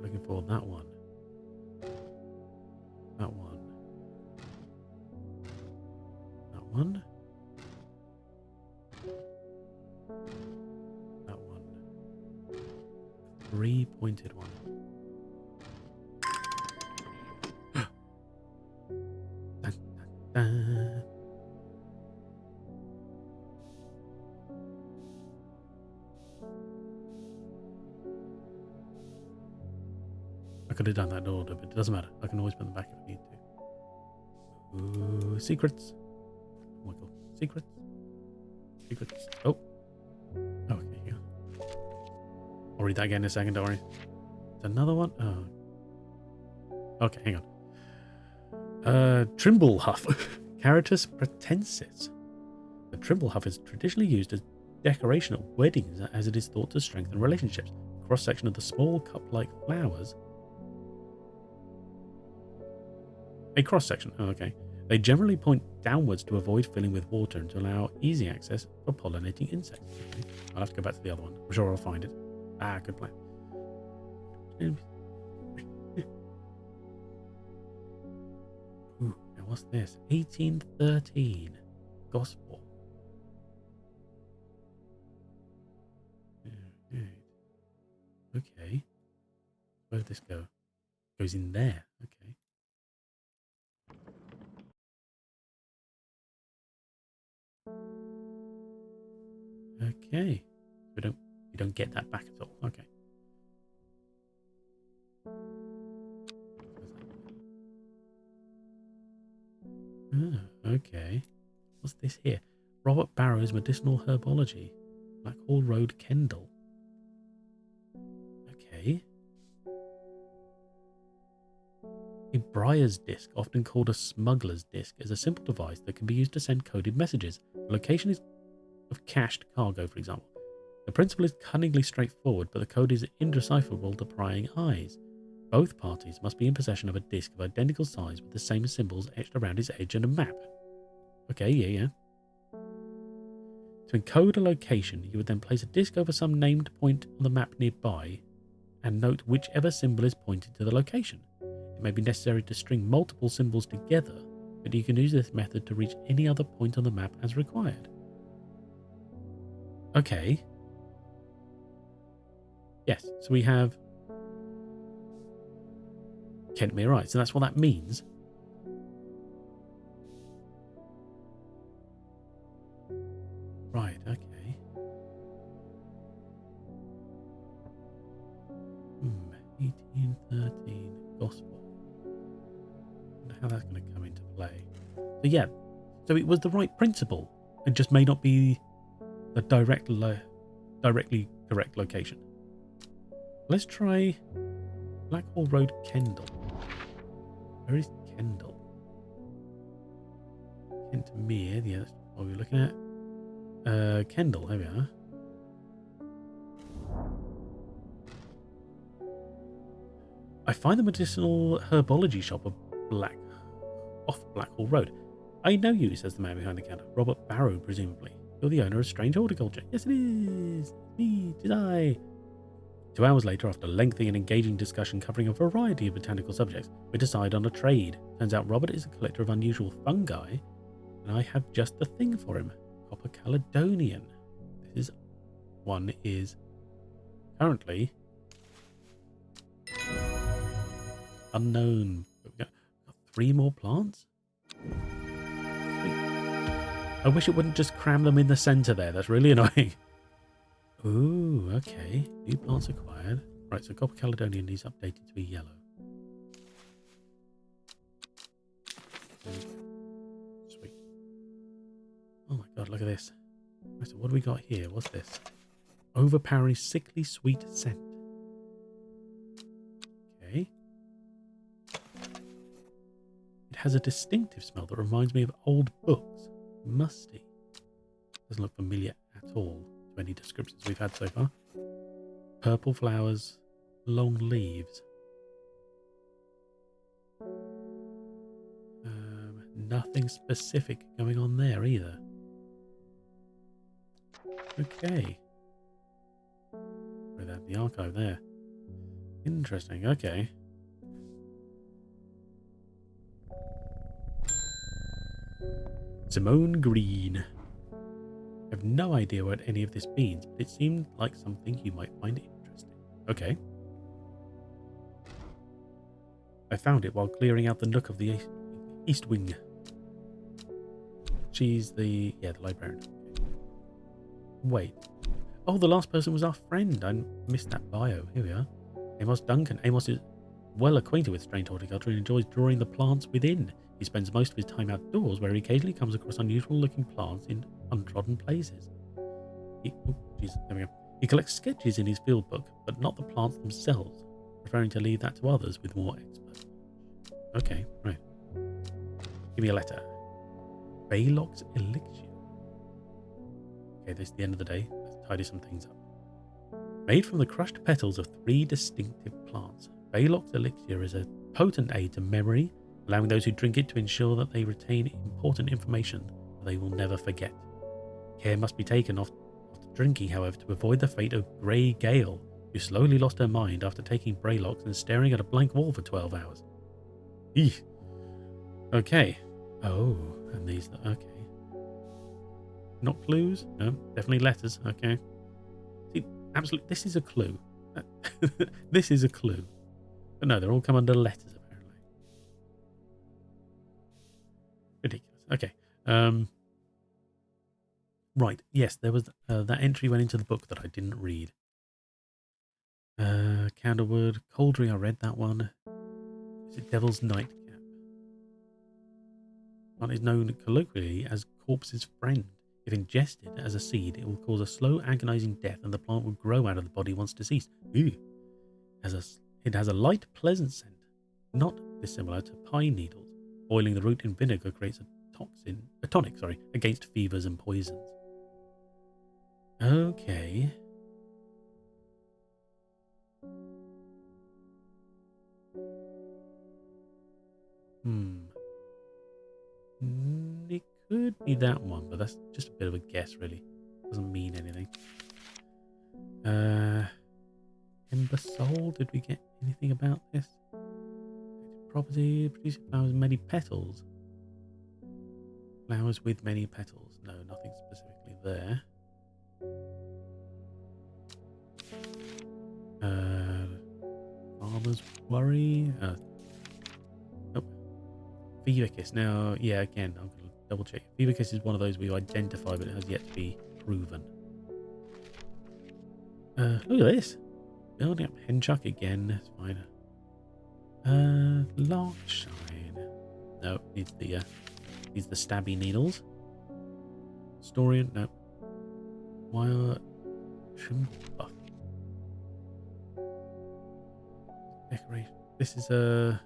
Looking for that one. That one. That one. That one. 3-pointed one. Dun, dun, dun. I could have done that in order, but it doesn't matter. I can always put them back if I need to. Ooh, secrets. Oh my god. Secrets. Secrets. Oh. Okay, yeah. I'll read that again in a second, don't worry. It's another one. Oh. Okay, hang on. Trimble Huff. Caritas Pratensis. The Trimble Huff is traditionally used as decoration at weddings as it is thought to strengthen relationships. Cross section of the small cup-like flowers. A cross section. Oh, okay. They generally point downwards to avoid filling with water and to allow easy access for pollinating insects. Okay. I'll have to go back to the other one. I'm sure I'll find it. Ah, good plan. Ooh, now what's this? 1813. Gospel. Okay. Where did this go? Goes in there. Okay. Okay. We don't get that back at all. Okay. Oh, okay. What's this here? Robert Barrow's Medicinal Herbology. Blackhall Road, Kendal. Okay. A Briar's disc, often called a smuggler's disc, is a simple device that can be used to send coded messages. The location is of cached cargo, for example. The principle is cunningly straightforward, but the code is indecipherable to prying eyes. Both parties must be in possession of a disc of identical size with the same symbols etched around its edge and a map. Okay, yeah. To encode a location, you would then place a disc over some named point on the map nearby and note whichever symbol is pointed to the location. It may be necessary to string multiple symbols together, but you can use this method to reach any other point on the map as required. Okay. Yes, so we have Kentmere, right, so that's what that means. Right, okay. 1813 Gospel. I wonder how that's going to come into play. So yeah, so it was the right principle. It just may not be the directly correct location. Let's try Blackhall Road, Kendal. Where is Kendal? Kentmere, yeah, that's what we're looking at. Kendal, there we are. I find the medicinal herbology shop off Blackhall Road. I know you, says the man behind the counter. Robert Barrow, presumably. You're the owner of Strange Horticulture. Yes, it is. Me, did I? 2 hours later, after lengthy and engaging discussion covering a variety of botanical subjects, we decide on a trade. Turns out Robert is a collector of unusual fungi, and I have just the thing for him. Copper Caledonian. This one is currently unknown. We've got 3 more plants? Sweet. I wish it wouldn't just cram them in the center there. That's really annoying. Ooh, okay. New plants acquired. Right, so Copper Caledonian needs updated to be yellow. Sweet. Oh my god, look at this. Right, so what do we got here? What's this? Overpowering sickly sweet scent. Okay. It has a distinctive smell that reminds me of old books. Musty. Doesn't look familiar at all to any descriptions we've had so far. Purple flowers, long leaves. Nothing specific going on there either. Okay. Without the archive there. Interesting, okay. Simone Green. I have no idea what any of this means, but it seemed like something you might find interesting. Okay. I found it while clearing out the nook of the East Wing. She's the librarian. Okay. Wait. Oh, the last person was our friend. I missed that bio. Here we are. Amos Duncan. Amos is well acquainted with strange horticulture and enjoys drawing the plants within. He spends most of his time outdoors, where he occasionally comes across unusual-looking plants in untrodden places. There we go. He collects sketches in his field book, but not the plants themselves, preferring to leave that to others with more expert. Okay, right. Give me a letter. Baylock's Elixir. Okay, this is the end of the day. Let's tidy some things up. Made from the crushed petals of 3 distinctive plants, Baylock's Elixir is a potent aid to memory, allowing those who drink it to ensure that they retain important information that they will never forget. Care must be taken after drinking, however, to avoid the fate of Grey Gale, who slowly lost her mind after taking Braylocks and staring at a blank wall for 12 hours. Eeh. Okay. Oh, and these... Okay. Not clues? No, definitely letters. Okay. See, absolutely, this is a clue. This is a clue. But no, they're all come under letters, apparently. Ridiculous. Okay. Right. Yes, there was that entry went into the book that I didn't read. Candlewood. Coldry, I read that one. Is it Devil's Nightcap? Plant is known colloquially as corpse's friend. If ingested as a seed, it will cause a slow, agonizing death, and the plant will grow out of the body once deceased. Ew. It has a light, pleasant scent, not dissimilar to pine needles. Boiling the root in vinegar creates a tonic, against fevers and poisons. Okay. It could be that one, but that's just a bit of a guess, really. Doesn't mean anything. Ember Soul, did we get anything about this? Property, producing flowers with many petals. Flowers with many petals. No, nothing specifically there. Farmer's Worry. Nope. Vivicus. Now, yeah, again, I'm going to double check. Vivicus is one of those we identify, but it has yet to be proven. Look at this. Building up Henchuck again. That's fine. Larkshine. No, needs the stabby needles. Storian. No. Wire Shrimbuff. Decoration. This is a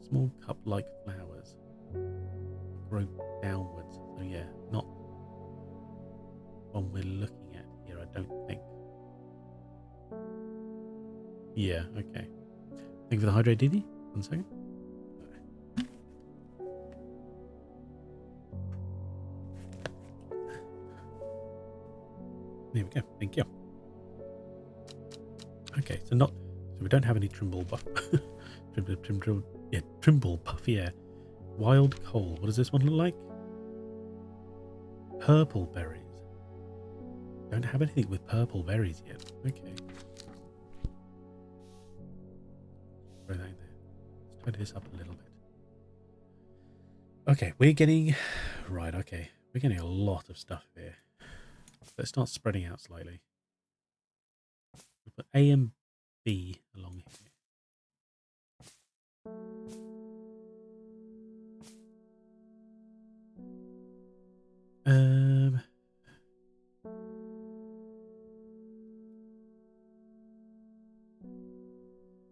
small cup-like flowers. Grow downwards. So yeah, not one we're looking at here, I don't think. Yeah, okay. Thank you for the hydrate, Didi. 1 second. There we go. Thank you. Okay, so we don't have any Trimble buff. Trimble buff, yeah. Wild coal. What does this one look like? Purple berries. Don't have anything with purple berries yet. Okay. Throw that in there. Let's tidy this up a little bit. Okay, we're getting... Right, okay. We're getting a lot of stuff here. Let's start spreading out slightly. We'll put A and B along here.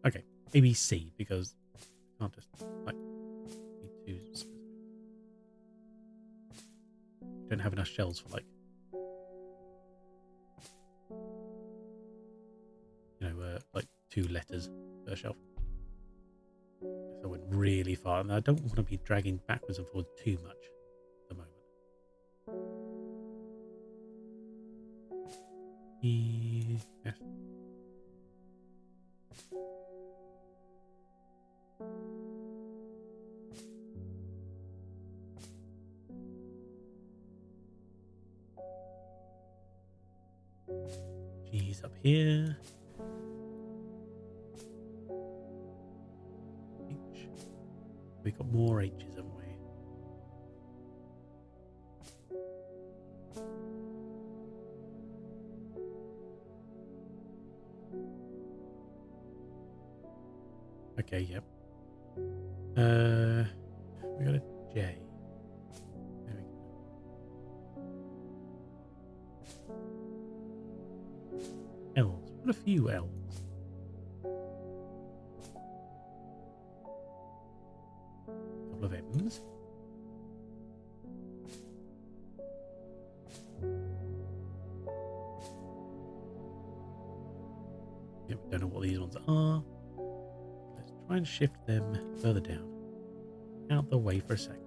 Okay, ABC, because I can't just like be too specific. Don't have enough shells for like like 2 letters per shelf. So I went really far, and I don't want to be dragging backwards and forwards too much at the moment. Yes. G's up here. H. We've got more H's, haven't we? Okay, yep. We got a J. There we go. L's. What a few L's. Couple of M's. Yep, don't know what these ones are. Let's try and shift them further down. Out the way for a second.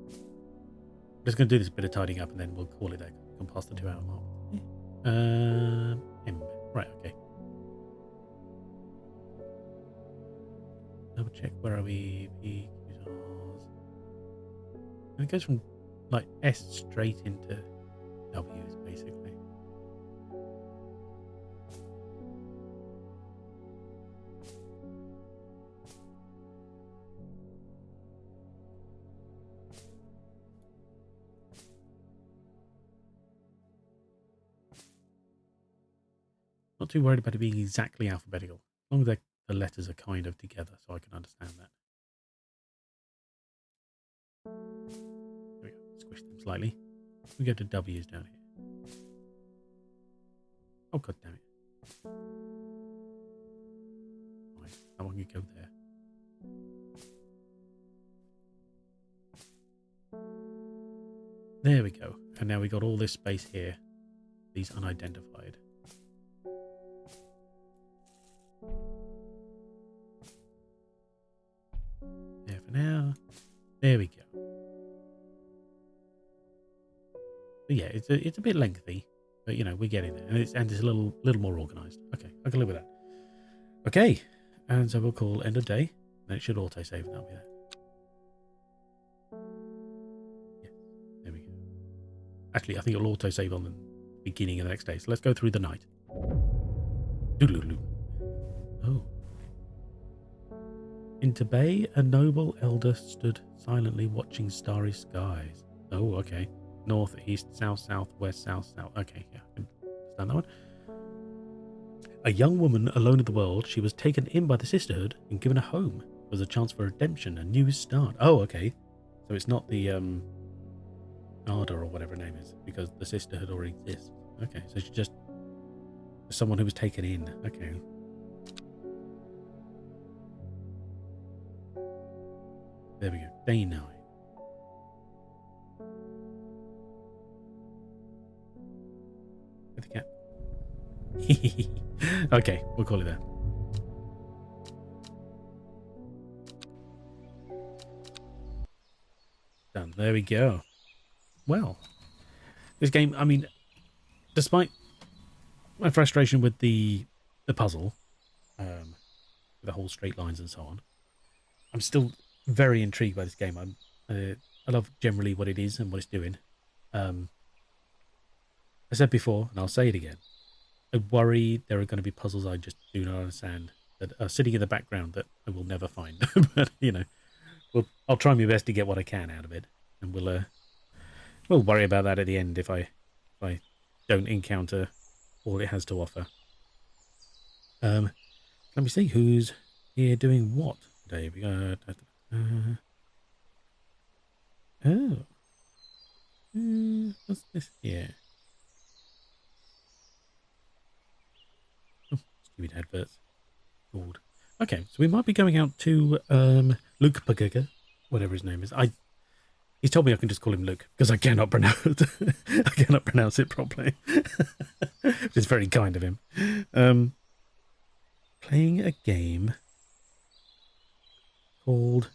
I'm just going to do this bit of tidying up and then we'll call it a compass the 2-hour mark. M. Right, okay. Double check, where are we? P, Q's, R's. And it goes from like S straight into W's basically. Not too worried about it being exactly alphabetical, as long as the letters are kind of together so I can understand that. There we go, squish them slightly. We go to W's down here. Oh, god damn it. Right, that one could go there. There we go. And now we got all this space here. These unidentified. There for now. There we go. But yeah, it's a bit lengthy, but you know, we're getting there. And it's a little more organized. Okay, I can live with that. Okay. And so we'll call end of day. Then it should auto save and that'll be there. Yes, there we go. Actually, I think it'll auto save on the beginning of the next day. So let's go through the night. Doodle-doo. Oh. In Tibet, a noble elder stood silently watching starry skies. Oh, okay. North, east, south, south, west, south, south. Okay, yeah, I can understand that one. A young woman alone in the world, she was taken in by the sisterhood and given a home. There was a chance for redemption, a new start. Oh, okay. So it's not the Arda or whatever her name is, because the sisterhood already exists. Okay, so she just Someone who was taken in. Okay. There we go. Day 9. Where'd the cat? Okay, we'll call it that. Done. There we go. Well, this game, I mean, despite my frustration with the puzzle, with the whole straight lines and so on, I'm still very intrigued by this game. I love generally what it is and what it's doing. I said before, and I'll say it again, I worry there are going to be puzzles I just do not understand that are sitting in the background that I will never find. But, you know, I'll try my best to get what I can out of it, and we'll worry about that at the end if I don't encounter all it has to offer. Let me see who's here doing what today. We got what's this here? Oh, stupid adverts. Called. Okay, so we might be going out to Luke Pagaga, whatever his name is. He's told me I can just call him Luke because I cannot pronounce it properly. Which is very kind of him. Playing a game called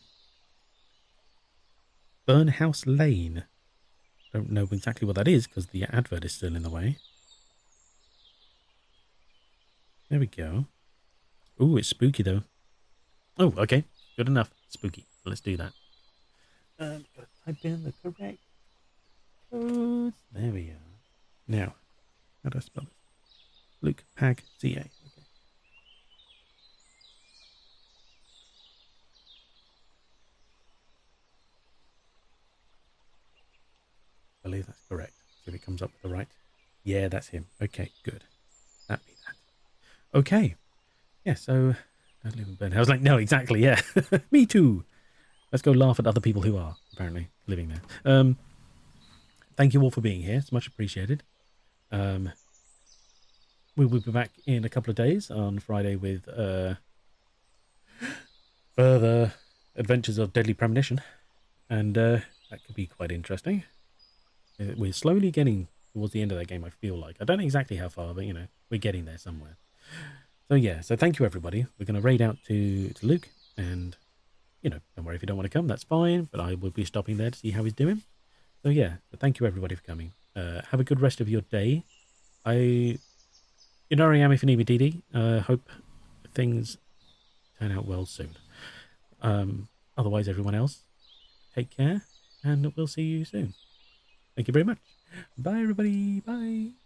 Burnhouse Lane. Don't know exactly what that is because the advert is still in the way. There we go. Ooh, it's spooky though. Oh, okay. Good enough. Spooky. Let's do that. Gotta type in the correct codes. There we are. Now, how do I spell this? Luke Pag CA. Okay. I believe that's correct. See if it comes up with the right. Yeah, that's him. Okay, good. That be that. Okay. Yeah, so don't live in Burnhouse. I was like, no, exactly, yeah. Me too. Let's go laugh at other people who are apparently living there. Thank you all for being here. It's much appreciated. We will be back in a couple of days on Friday with further adventures of Deadly Premonition. And that could be quite interesting. We're slowly getting towards the end of that game, I feel like. I don't know exactly how far, but, you know, we're getting there somewhere. So, yeah, so thank you, everybody. We're going to raid out to Luke, and, you know, don't worry if you don't want to come, that's fine, but I will be stopping there to see how he's doing. So, yeah, so thank you, everybody, for coming. Have a good rest of your day. You know where I am if you need me, DD. Hope things turn out well soon. Otherwise, everyone else, take care, and we'll see you soon. Thank you very much. Bye, everybody. Bye.